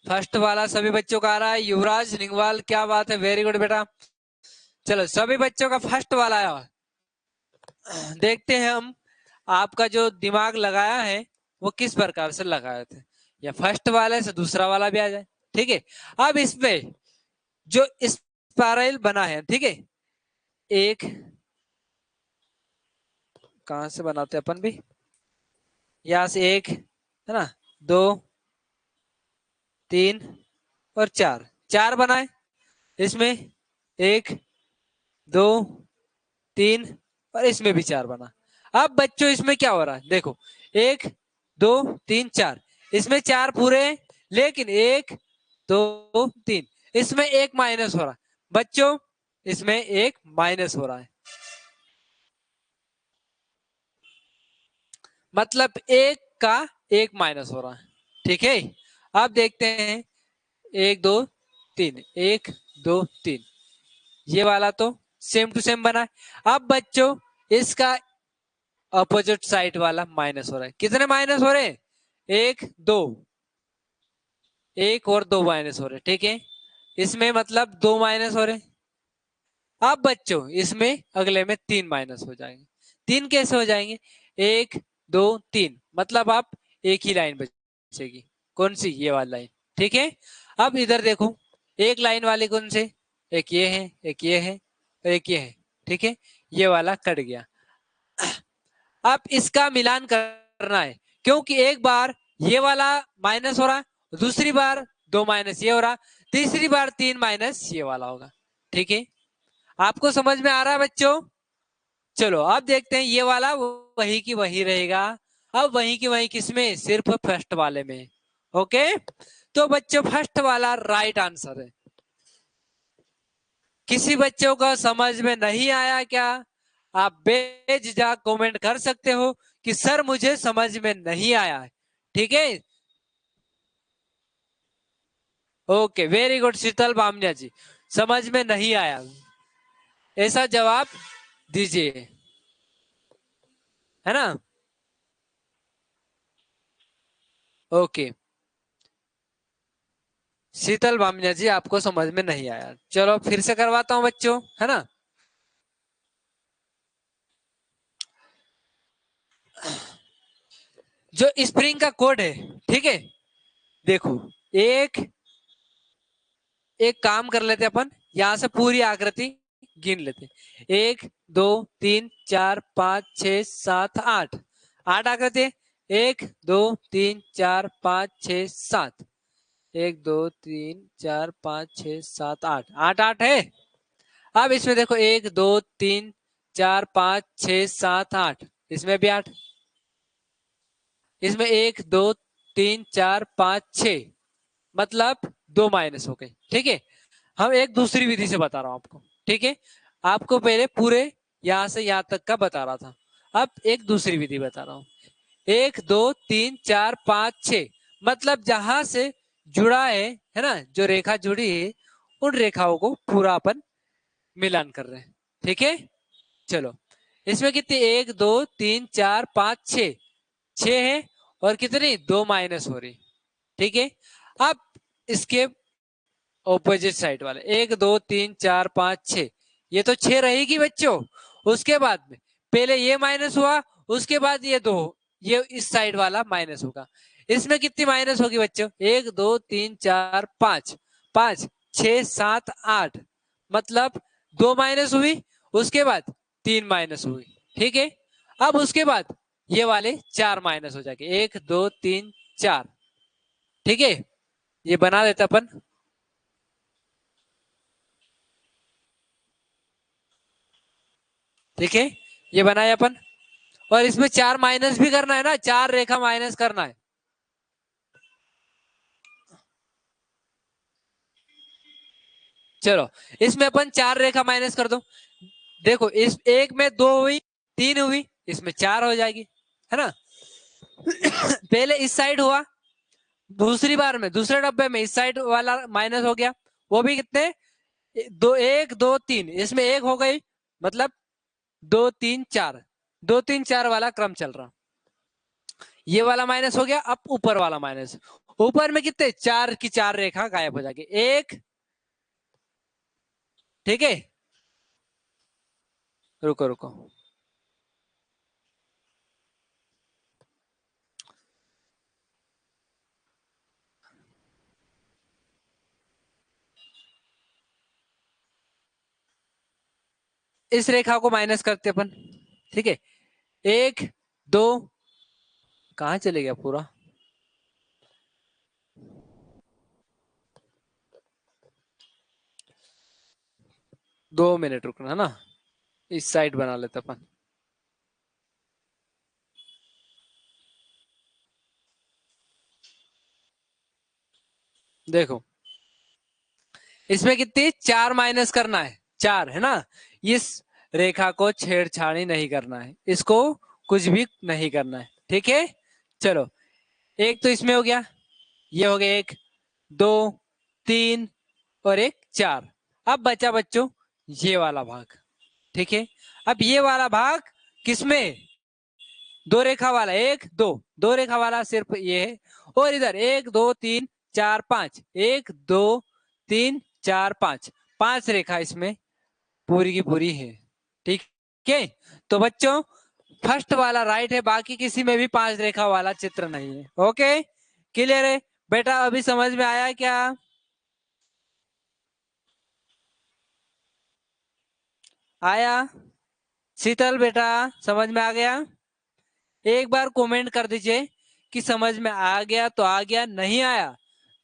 फर्स्ट वाला सभी बच्चों का आ रहा है। युवराज लिंगवाल क्या बात है, वेरी गुड बेटा। चलो सभी बच्चों का फर्स्ट वाला आया। देखते हैं हम आपका जो दिमाग लगाया है वो किस प्रकार से लगाए थे, या फर्स्ट वाले से दूसरा वाला भी आ जाए। ठीक है, अब इसमें जो स्पाइरल बना है, ठीक है, एक, कहां से बनाते हैं अपन भी, यहां से एक है ना, दो, तीन और चार, चार बनाए। इसमें एक, दो, तीन और इसमें भी चार बना। अब बच्चों इसमें क्या हो रहा है देखो, एक, दो, तीन, चार, इसमें चार पूरे, लेकिन एक, दो, तीन, इसमें एक माइनस हो रहा है बच्चों, इसमें एक माइनस हो रहा है, मतलब एक का एक माइनस हो रहा है। ठीक है, अब देखते हैं, एक, दो, तीन, एक, दो, तीन, ये वाला तो सेम टू सेम बना है। अब बच्चों इसका अपोजिट साइड वाला माइनस हो रहा है। कितने माइनस हो रहे हैं? एक, दो, एक और दो माइनस हो रहे। ठीक है, इसमें मतलब दो माइनस हो रहे। अब बच्चों इसमें अगले में तीन माइनस हो जाएंगे। तीन कैसे हो जाएंगे? एक, दो, तीन, मतलब आप एक ही लाइन बचेगी। कौन सी? ये वाली लाइन। ठीक है, अब इधर देखो, एक लाइन वाले कौन से? एक ये है, एक ये है, एक ये है। ठीक है, ये वाला कट गया। अब इसका मिलान करना है, क्योंकि एक बार ये वाला माइनस हो रहा, दूसरी बार दो माइनस ये हो रहा, तीसरी बार तीन माइनस ये वाला होगा। ठीक है, आपको समझ में आ रहा है बच्चों? चलो अब देखते हैं, ये वाला वही की वही रहेगा। अब वही की वही किसमें? सिर्फ फर्स्ट वाले में। ओके, तो बच्चों फर्स्ट वाला राइट आंसर है। किसी बच्चों को समझ में नहीं आया क्या? आप बेझिझक कमेंट कर सकते हो कि सर मुझे समझ में नहीं आया है। ठीक है, ओके, वेरी गुड शीतल बामनिया जी, समझ में नहीं आया ऐसा जवाब दीजिए, है ना? ओके, शीतल बामनिया जी आपको समझ में नहीं आया, चलो फिर से करवाता हूं बच्चों, है ना? जो स्प्रिंग का कोड है, ठीक है, देखो, एक एक काम कर लेते अपन, यहां से पूरी आकृति गिन लेते। एक, दो, तीन, चार, पांच, छ, सात, आठ, आठ आकृति। एक, दो, तीन, चार, पांच, छ, सात, एक, दो, तीन, चार, पांच, छ, सात, आठ, आठ आठ है। अब इसमें देखो, एक, दो, तीन, चार, पांच, छ, सात, आठ, इसमें भी आठ, इसमें एक, दो, तीन, चार, पांच, छ, मतलब दो माइनस हो गए। ठीक है, हम एक दूसरी विधि से बता रहा हूं आपको। ठीक है, आपको पहले पूरे यहां से यहां तक का बता रहा था, अब एक दूसरी विधि बता रहा हूं। एक, दो, तीन, चार, पांच, छ, मतलब जहां से जुड़ा है ना, जो रेखा जुड़ी है, उन रेखाओं को पूरा अपन मिलान कर रहे हैं। ठीक है, चलो इसमें कितनी, 1 2 3 4 5 6, 6 है और कितनी, 2 माइनस हो रही। ठीक है, अब इसके ऑपोजिट साइड वाले 1 2 3 4 5 6, ये तो 6 रहेगी बच्चों। उसके बाद में पहले ये माइनस हुआ, उसके बाद ये 2, ये इस साइड वाला माइनस होगा। इसमें कितनी माइनस होगी बच्चों, 1 2 3 4 5, 5 6 7 8, मतलब 2 माइनस हुई, उसके बाद 3 माइनस हुई। ठीक है, अब उसके बाद ये वाले 4 माइनस हो जाएंगे, 1 2 3 4। ठीक है, ये बना देते अपन। ठीक है, ये बनाए अपन, और इसमें 4 माइनस भी करना है ना, 4 रेखा माइनस करना है। चलो, इसमें अपन 4 रेखा माइनस कर दो। देखो, इस एक में 2 हुई, 3 हुई, इसमें 4 हो जाएगी, है ना। पहले इस साइड हुआ, दूसरी बार में दूसरे डब्बे में इस साइड वाला माइनस हो गया, वो भी कितने, 1 2 3, इसमें 1 हो गई, मतलब 2 3 4, 2 3 4 वाला क्रम चल रहा। ये वाला माइनस हो गया, अब ऊपर वाला माइनस, ऊपर में कितने, 4 की 4 रेखा गायब हो जाएगी, एक। ठीक है, रुको रुको, इस रेखा को माइनस करते अपन। ठीक है, 1 2, कहां चले गया पूरा, 2 मिनट रुकना ना, इस साइड बना लेते अपन। देखो, इसमें कितनी, 4 माइनस करना है, 4 है ना। इस रेखा को छेड़छाड़ी नहीं करना है, इसको कुछ भी नहीं करना है। ठीक है, चलो, एक तो इसमें हो गया, ये हो गया 1 2 3 और एक 4। अब बचा बच्चों ये वाला भाग। ठीक है, अब ये वाला भाग किसमें, 2 रेखा वाला, 1 2, 2 रेखा वाला सिर्फ ये है, और इधर 1 2 3 4 5, 1 2 3 4 5, 5 रेखा इसमें पूरी की पूरी है। ठीक है, तो बच्चों फर्स्ट वाला राइट है, बाकी किसी में भी 5 रेखा वाला चित्र नहीं है। ओके, क्लियर है बेटा, अभी समझ में आया क्या, आया, शीतल बेटा समझ में आ गया। एक बार कमेंट कर दीजिए कि समझ में आ गया तो आ गया, नहीं आया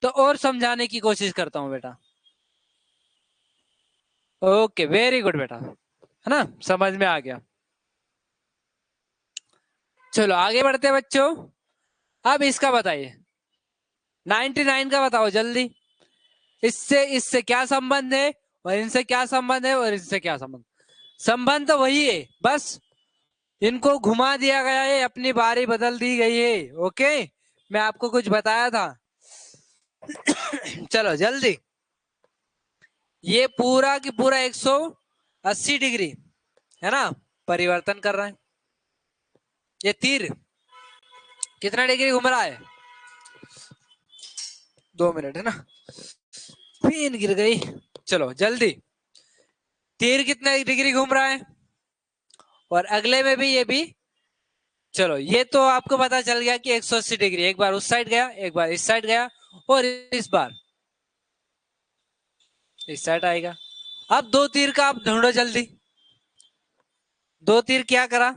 तो और समझाने की कोशिश करता हूं बेटा। ओके, वेरी गुड बेटा, है ना, समझ में आ गया। चलो आगे बढ़ते हैं बच्चों, अब इसका बताइए, 99 का बताओ जल्दी। इससे इससे क्या संबंध है, और इनसे क्या संबंध है, और इनसे क्या संबंध, संबंध तो वही है, बस इनको घुमा दिया गया है, अपनी बारी बदल दी गई है। ओके, मैं आपको कुछ बताया था। चलो जल्दी, ये पूरा की पूरा 180 डिग्री, है ना, परिवर्तन कर रहा है। ये तीर कितना डिग्री घूम रहा है, 2 मिनट, है ना, पिन गिर गई। चलो जल्दी, तीर कितने डिग्री घूम रहा है, और अगले में भी ये भी। चलो, ये तो आपको पता चल गया कि 180 डिग्री, एक बार उस साइड गया, एक बार इस साइड गया, और इस बार इस साइड आएगा। अब दो तीर का आप ढूंढो जल्दी, दो तीर क्या करा,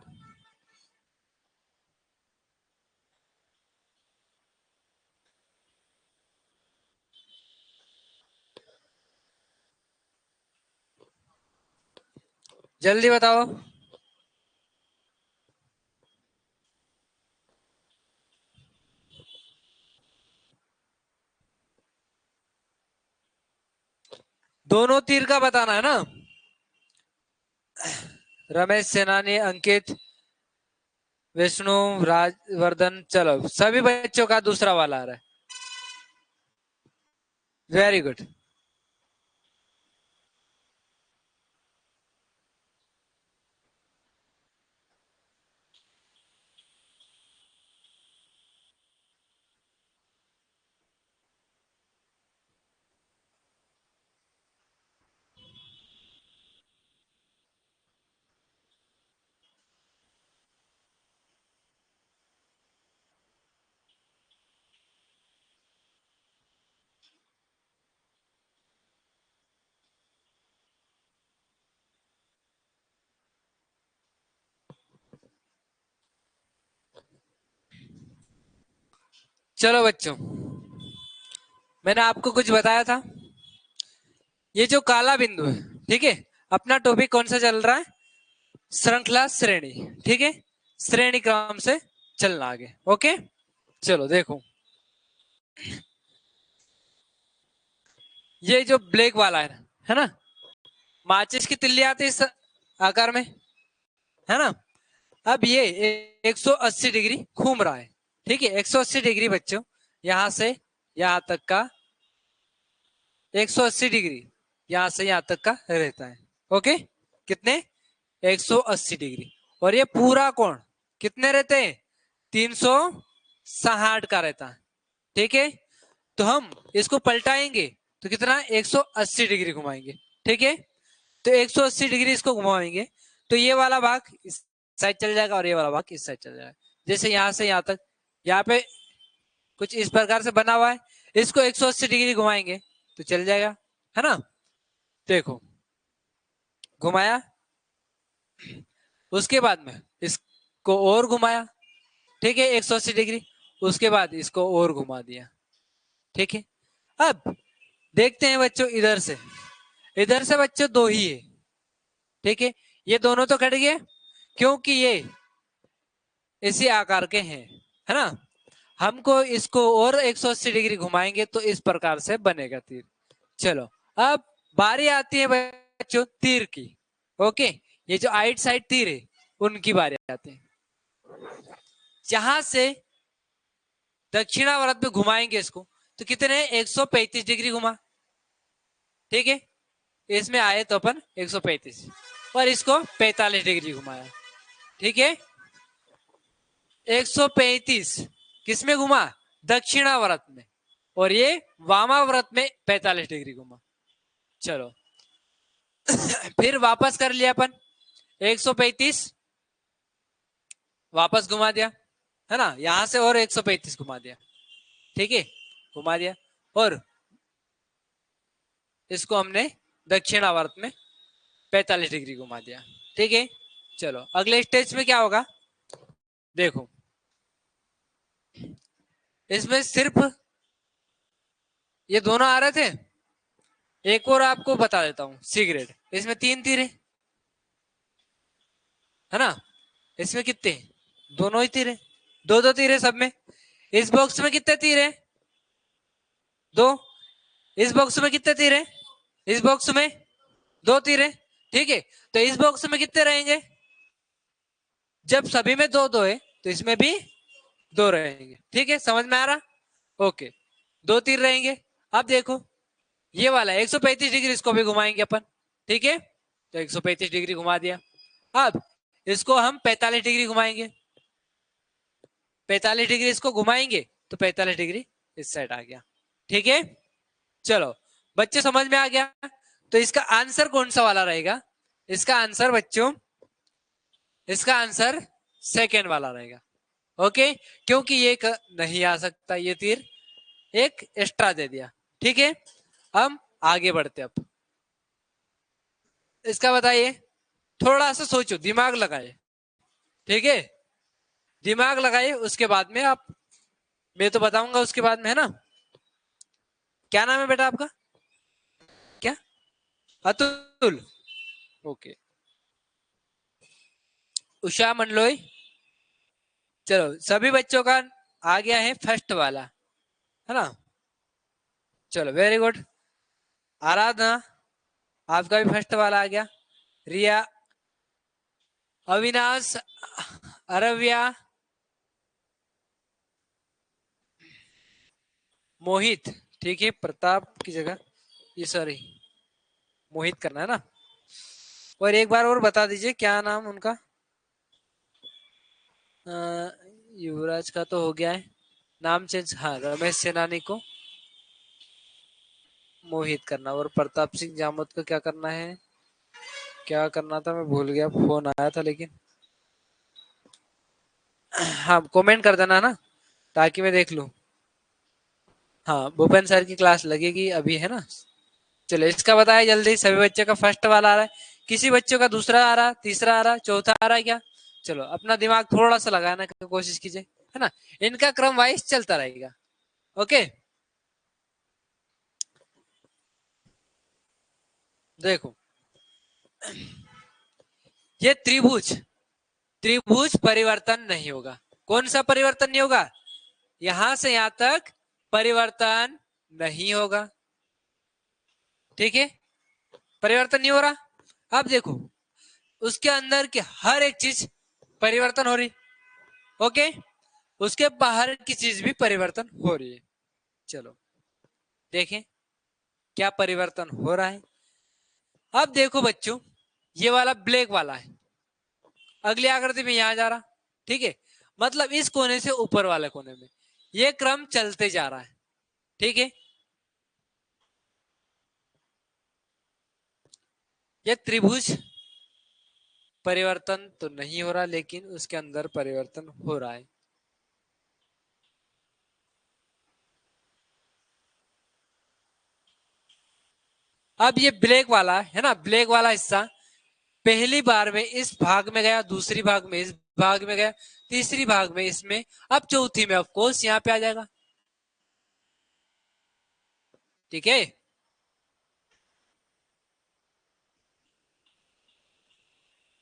जल्दी बताओ। दोनों तीर का बताना है ना, रमेश सेनानी, अंकित, विष्णु, राजवर्धन, चलो सभी बच्चों का दूसरा वाला आ रहा है, वेरी गुड। चलो बच्चों, मैंने आपको कुछ बताया था। ये जो काला बिंदु है, ठीक है, अपना टॉपिक कौन सा चल रहा है? श्रृंखला श्रेणी, ठीक है, श्रेणी क्रम से चलना आगे। ओके, चलो देखो, ये जो ब्लैक वाला है ना, माचिस की तिल्ली आती है इस आकार में, है ना। अब ये 180 डिग्री घूम रहा है, ठीक है, 180 डिग्री बच्चों, यहां से यहां तक का 180 डिग्री, यहां से यहां तक का रहता है। ओके, कितने? 180 डिग्री। और ये पूरा कोण कितने रहते हैं? 360 का रहता है, ठीक है। तो हम इसको पलटाएंगे तो कितना? 180 डिग्री घुमाएंगे, ठीक है। तो 180 डिग्री इसको घुमाएंगे तो ये वाला भाग इस साइड चल जाएगा और ये वाला भाग इस साइड चल जाएगा। जैसे यहां से यहां तक, यहाँ पे कुछ इस प्रकार से बना हुआ है, इसको 180 डिग्री घुमाएंगे तो चल जाएगा, है ना। देखो, घुमाया, उसके बाद में इसको और घुमाया, ठीक है, 180 डिग्री, उसके बाद इसको और घुमा दिया, ठीक है। अब देखते हैं बच्चों, इधर से बच्चों दो ही है, ठीक है। ये दोनों तो कट गए क्योंकि ये इसी आकार के हैं, है ना। हमको इसको और 180 डिग्री घुमाएंगे तो इस प्रकार से बनेगा तीर। चलो, अब बारी आती है बच्चों तीर की। ओके, ये जो आइट साइड तीर है उनकी बारी आती है। जहां से दक्षिणावर्त में घुमाएंगे इसको तो कितने? 135 डिग्री घुमा, ठीक है। इसमें आए तो अपन 135 और इसको 45 डिग्री घुमाया, ठीक है। 135 किसमें घुमा? दक्षिणावर्त में, और ये वामाव्रत में 45 डिग्री घुमा। चलो फिर वापस कर लिया अपन, 135 वापस घुमा दिया, है ना, यहां से और 135 घुमा दिया, ठीक है, घुमा दिया, और इसको हमने दक्षिणावर्त में 45 डिग्री घुमा दिया, ठीक है। चलो अगले स्टेज में क्या होगा, देखो, इसमें सिर्फ ये दोनों आ रहे थे। एक और आपको बता देता हूं, सी ग्रेड, इसमें 3 तीर है ना। इसमें कितने? दोनों ही तीर है, दो दो तीर है सब में। इस बॉक्स में कितने तीर है? 2। इस बॉक्स में कितने तीर है? इस बॉक्स में 2 तीर है, ठीक है। तो इस बॉक्स में कितने रहेंगे? जब सभी में 2 2 है तो इसमें भी 2 रहेंगे, ठीक है, समझ में आ रहा? ओके, 2 तीर रहेंगे। अब देखो, ये वाला 135 डिग्री इसको भी घुमाएंगे अपन, ठीक है। तो 135 डिग्री घुमा दिया। अब इसको हम 45 डिग्री घुमाएंगे, 45 डिग्री इसको घुमाएंगे तो 45 डिग्री इस साइड आ गया, ठीक है। चलो बच्चे, समझ में आ गया? तो इसका आंसर कौन सा वाला रहेगा? इसका आंसर बच्चों, इसका आंसर सेकेंड वाला रहेगा। ओके, क्योंकि ये नहीं आ सकता, ये तीर एक एक्स्ट्रा दे दिया, ठीक है। हम आगे बढ़ते, अब इसका बताइए, थोड़ा सा सोचो, दिमाग लगाए, ठीक है, दिमाग लगाइए, उसके बाद में आप, मैं तो बताऊंगा उसके बाद में, है ना। क्या नाम है बेटा आपका? क्या? अतुल, ओके। उषा मंडलोई, चलो सभी बच्चों का आ गया है फर्स्ट वाला, है ना। चलो वेरी गुड। आराधना, आपका भी फर्स्ट वाला आ गया। रिया, अविनाश, अरव्या, मोहित, ठीक है, प्रताप की जगह ये, सॉरी, मोहित करना है ना। और एक बार और बता दीजिए क्या नाम उनका? युवराज का तो हो गया है नाम चेंज, हाँ, रमेश सेनानी को मोहित करना, और प्रताप सिंह जामोद को क्या करना है? क्या करना था मैं भूल गया, फोन आया था लेकिन। हाँ, कमेंट कर देना ना ताकि मैं देख लूं। हाँ, भूपेन सर की क्लास लगेगी अभी, है ना। चलो इसका बताया जल्दी, सभी बच्चों का फर्स्ट वाला आ रहा है, किसी बच्चों का दूसरा आ रहा, तीसरा आ रहा, चौथा आ रहा है क्या? चलो अपना दिमाग थोड़ा सा लगाने की कोशिश कीजिए, है ना। इनका क्रम वाइज चलता रहेगा, ओके, देखो ये त्रिभुज, त्रिभुज परिवर्तन नहीं होगा। कौन सा परिवर्तन नहीं होगा? यहां से यहां तक परिवर्तन नहीं होगा, ठीक है, परिवर्तन नहीं हो रहा। अब देखो उसके अंदर की हर एक चीज परिवर्तन हो रही, ओके, उसके बाहर की चीज भी परिवर्तन हो रही है। चलो देखें क्या परिवर्तन हो रहा है। अब देखो बच्चों, ये वाला ब्लैक वाला है, अगली आकृति में यहां जा रहा, ठीक है, मतलब इस कोने से ऊपर वाले कोने में ये क्रम चलते जा रहा है, ठीक है। ये त्रिभुज परिवर्तन तो नहीं हो रहा, लेकिन उसके अंदर परिवर्तन हो रहा है। अब ये ब्लैक वाला है ना, ब्लैक वाला हिस्सा पहली बार में इस भाग में गया, दूसरी भाग में इस भाग में गया, तीसरी भाग में इसमें, अब चौथी में ऑफ कोर्स यहाँ पे आ जाएगा, ठीक है।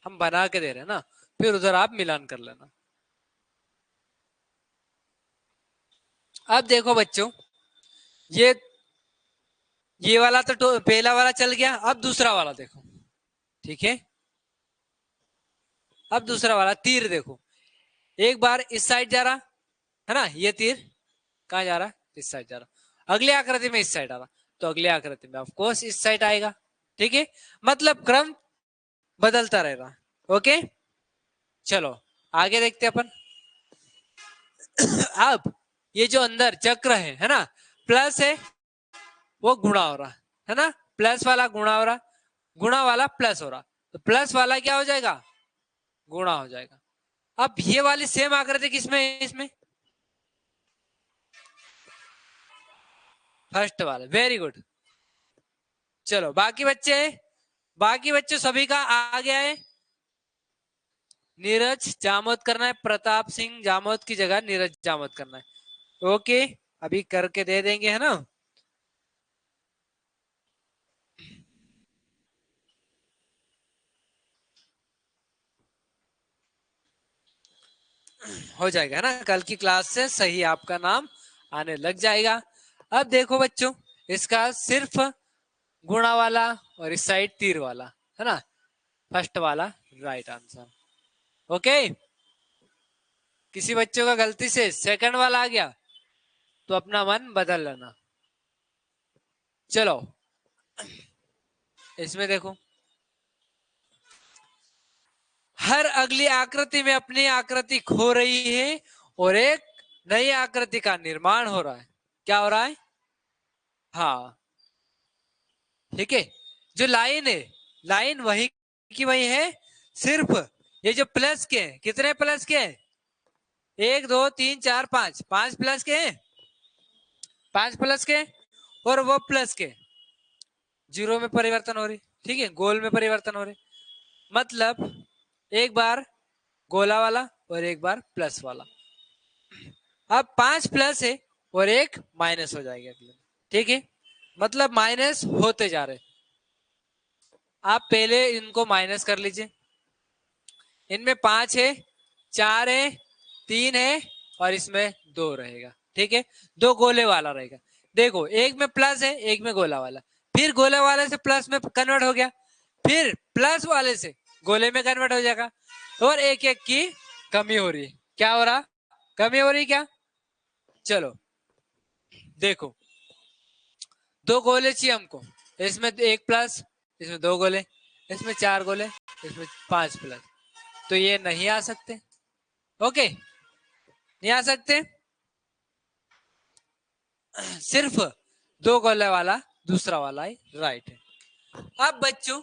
हम बना के दे रहे हैं ना, फिर उधर आप मिलान कर लेना। अब देखो बच्चों, ये ये वाला तो पहला वाला चल गया, अब दूसरा वाला देखो, ठीक है। अब दूसरा वाला तीर देखो, एक बार इस साइड जा रहा है ना, ये तीर कहाँ जा रहा, इस साइड जा रहा, अगली आकृति में इस साइड आ रहा, तो अगली आकृति में ऑफ कोर्स इस साइड आएगा, ठीक है, मतलब क्रम बदलता रहेगा, ओके। चलो आगे देखते हैं अपन। अब ये जो अंदर चक्र है ना, प्लस है वो गुणा हो रहा है ना, प्लस वाला गुणा हो रहा, गुणा वाला प्लस हो रहा, तो प्लस वाला क्या हो जाएगा, गुणा हो जाएगा। अब ये वाली सेम आकृति किसमें है, इसमें फर्स्ट वाला, वेरी गुड। चलो बाकी बच्चे, बाकी बच्चे सभी का आ गया है। नीरज जामोद करना है, प्रताप सिंह जामोद की जगह नीरज जामोद करना है, ओके, अभी करके दे देंगे, है ना। हो जाएगा, है ना, कल की क्लास से सही आपका नाम आने लग जाएगा। अब देखो बच्चों, इसका सिर्फ गुणा वाला और इस साइड तीर वाला, है ना, फर्स्ट वाला राइट आंसर, ओके। किसी बच्चों का गलती से सेकंड वाला आ गया तो अपना मन बदल लेना। चलो इसमें देखो, हर अगली आकृति में अपनी आकृति खो रही है और एक नई आकृति का निर्माण हो रहा है। क्या हो रहा है? हाँ, ठीक है। जो लाइन है, लाइन वही की वही है, सिर्फ ये जो प्लस के हैं, कितने प्लस के हैं, एक दो तीन चार पांच, पांच प्लस के हैं, पांच प्लस के, और वो प्लस के जीरो में परिवर्तन हो रही, ठीक है, गोल में परिवर्तन हो रही, मतलब एक बार गोला वाला और एक बार प्लस वाला। अब पांच प्लस है और एक माइनस हो जाएगा, ठीक है, मतलब माइनस होते जा रहे। आप पहले इनको माइनस कर लीजिए, इनमें पांच है, चार है, तीन है, और इसमें दो रहेगा, ठीक है, दो गोले वाला रहेगा। देखो एक में प्लस है, एक में गोला वाला, फिर गोले वाले से प्लस में कन्वर्ट हो गया, फिर प्लस वाले से गोले में कन्वर्ट हो जाएगा, और एक एक की कमी हो रही है। क्या हो रहा? कमी हो रही क्या? चलो देखो, दो गोले चाहिए हमको, इसमें एक प्लस, इसमें दो गोले, इसमें चार गोले, इसमें पांच प्लस, तो ये नहीं आ सकते, ओके, नहीं आ सकते, सिर्फ दो गोले वाला दूसरा वाला ही राइट है। अब बच्चों,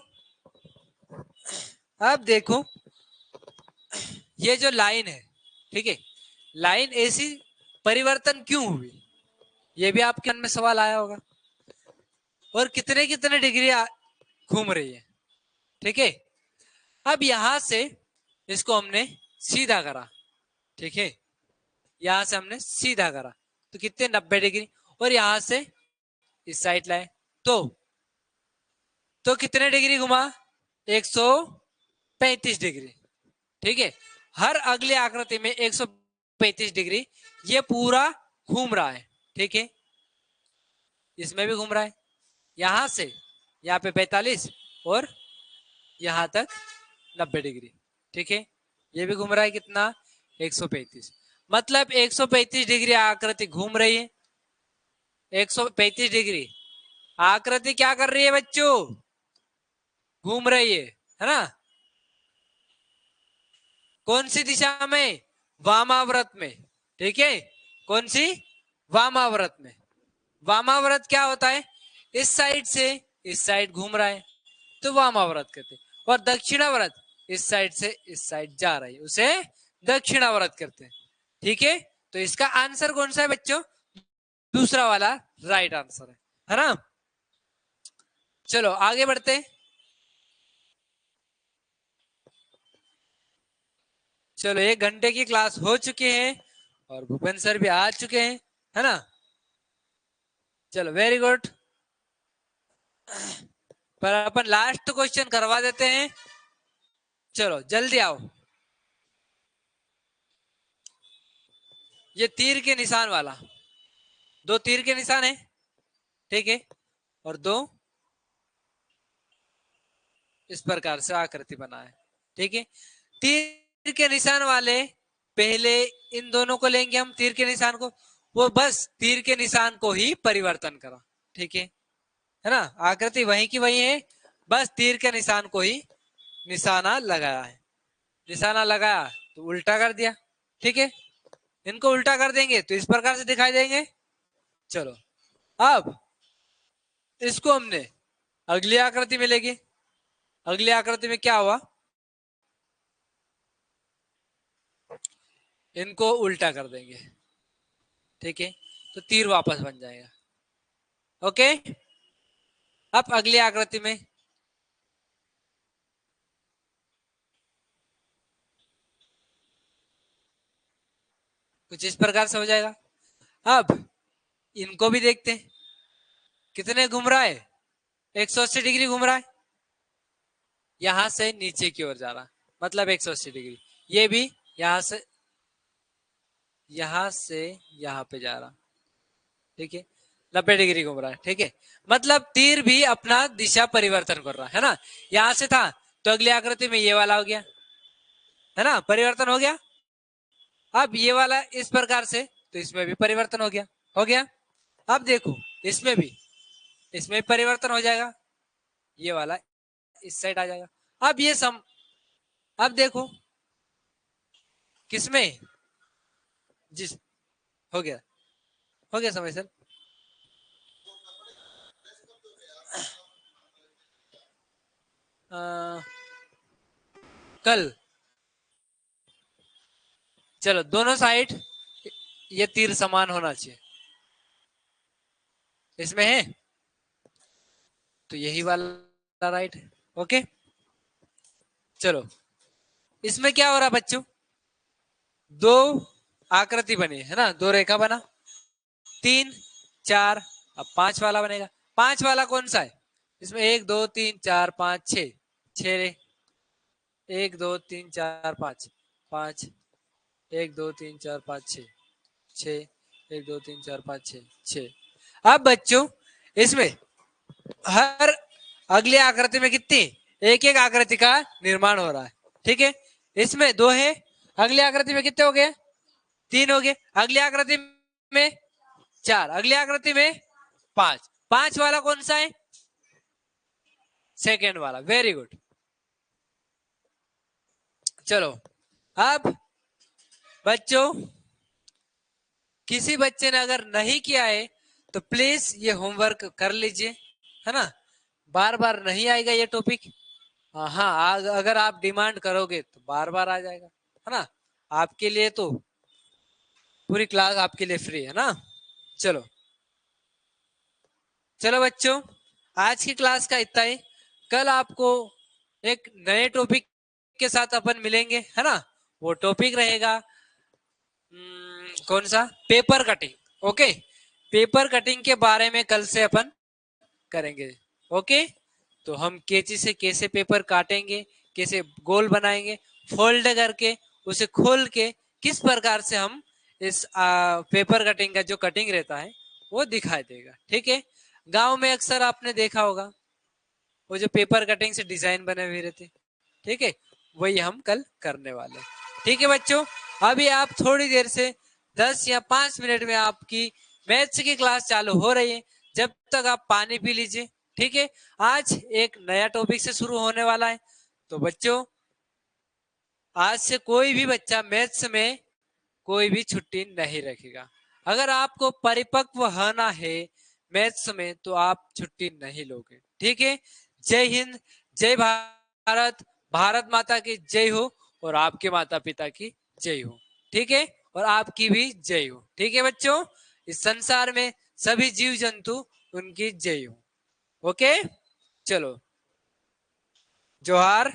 अब देखो ये जो लाइन है, ठीक है, लाइन ऐसी परिवर्तन क्यों हुई, ये भी आपके मन में सवाल आया होगा, और कितने कितने डिग्री घूम रही है, ठीक है। अब यहां से इसको हमने सीधा करा, ठीक है, यहां से हमने सीधा करा, तो कितने 90 डिग्री, और यहां से इस साइड लाए तो कितने डिग्री घुमा, 135 डिग्री। ठीक है, हर अगले आकृति में 135 डिग्री ये पूरा घूम रहा है। ठीक है, इसमें भी घूम रहा है, यहां से यहाँ पे 45 और यहां तक 90 डिग्री। ठीक है, ये भी घूम रहा है कितना, 135। मतलब 135 डिग्री आकृति घूम रही है। 135 डिग्री आकृति क्या कर रही है बच्चों, घूम रही है ना। कौन सी दिशा में, वामाव्रत में। ठीक है, कौन सी, वामाव्रत में। वामाव्रत क्या होता है, इस साइड से इस साइड घूम रहा है तो वामाव्रत कहते हैं, और दक्षिणाव्रत इस साइड से इस साइड जा रही है उसे दक्षिणाव्रत करते हैं। ठीक है, तो इसका आंसर कौन सा है बच्चों, दूसरा वाला राइट आंसर है ना। चलो आगे बढ़ते हैं। चलो 1 घंटे की क्लास हो चुकी है और भूपेन सर भी आ चुके हैं, है ना। चलो वेरी गुड। पर अपन लास्ट क्वेश्चन करवा देते हैं, चलो जल्दी आओ। ये तीर के निशान वाला, 2 तीर के निशान है। ठीक है, और 2 इस प्रकार से आकृति बना है। ठीक है, तीर के निशान वाले पहले इन दोनों को लेंगे हम, तीर के निशान को, वो बस तीर के निशान को ही परिवर्तन करा। ठीक है ना, आकृति वही की वही है, बस तीर के निशान को ही निशाना लगाया है। निशाना लगाया तो उल्टा कर दिया। ठीक है, इनको उल्टा कर देंगे तो इस प्रकार से दिखाई देंगे। चलो अब इसको हमने अगली आकृति में लेंगे। अगली आकृति में क्या हुआ, इनको उल्टा कर देंगे। ठीक है, तो तीर वापस बन जाएगा। ओके, अब अगली आकृति में कुछ इस प्रकार से हो जाएगा। अब इनको भी देखते हैं, कितने घूम रहा है, 180 डिग्री घूम रहा है, यहां से नीचे की ओर जा रहा, मतलब 180 डिग्री। ये भी यहां से यहां पे जा रहा। ठीक है, 90 डिग्री घूम रहा है। ठीक है, मतलब तीर भी अपना दिशा परिवर्तन कर रहा है ना। यहां से था तो अगली आकृति में ये वाला हो गया, है ना, परिवर्तन हो गया। अब ये वाला इस प्रकार से, तो इसमें भी परिवर्तन हो गया, हो गया। अब देखो इसमें भी परिवर्तन हो जाएगा, ये वाला इस साइड आ जाएगा। अब अब देखो किसमें, जिस हो गया, हो गया समय सर। कल चलो दोनों साइड ये तीर समान होना चाहिए, इसमें है तो यही वाला राइट है। ओके, चलो इसमें क्या हो रहा बच्चों, 2 आकृति बनी है ना, 2 रेखा बना, 3 4, अब 5 वाला बनेगा। 5 वाला कौन सा है, इसमें 1 2 3 4 5 6, 6 रे, 1 2 3 4 5 5, 1 2 3 4 5 6 6, 1 2 3 4 5 6 6। अब बच्चों इसमें हर अगली आकृति में कितनी, एक एक आकृति का निर्माण हो रहा है। ठीक है, इसमें 2 है, अगली आकृति में कितने हो गए, 3 हो गए, अगली आकृति में 4, अगली आकृति में 5। 5 वाला कौन सा है, सेकेंड वाला। Very good. चलो अब बच्चों किसी बच्चे ने अगर नहीं किया है तो प्लीज ये होमवर्क कर लीजिए, है ना। बार बार नहीं आएगा ये टॉपिक। हाँ, अगर आप डिमांड करोगे तो बार बार आ जाएगा, है ना। आपके लिए तो पूरी क्लास आपके लिए फ्री है ना। चलो चलो बच्चों, आज की क्लास का इतना ही। कल आपको एक नए टॉपिक के साथ अपन मिलेंगे, है ना। वो टॉपिक रहेगा कौन सा, paper cutting. Okay, paper cutting के बारे में कल से अपन करेंगे। ओके, तो हम कैंची से कैसे पेपर काटेंगे, कैसे गोल बनाएंगे, फोल्ड करके उसे खोल के किस प्रकार से हम इस पेपर कटिंग का जो कटिंग रहता है वो दिखाई देगा। ठीक है, गांव में अक्सर आपने देखा होगा वो जो पेपर कटिंग से डिजाइन बने हुए रहते। ठीक है, वही हम कल करने वाले। ठीक है बच्चों, अभी आप थोड़ी देर से 10 या 5 मिनट में आपकी मैथ्स की क्लास चालू हो रही है, जब तक आप पानी पी लीजिए। ठीक है, आज एक नया टॉपिक से शुरू होने वाला है। तो बच्चों, आज से कोई भी बच्चा मैथ्स में कोई भी छुट्टी नहीं रखेगा। अगर आपको परिपक्व होना है मैथ्स में तो आप छुट्टी नहीं लोगे। ठीक है, जय हिंद, जय भारत, भारत माता की जय हो और आपके माता पिता की जय हो। ठीक है, और आपकी भी जय हो। ठीक है बच्चों, इस संसार में सभी जीव जंतु उनकी जय हो। ओके, चलो, जोहार।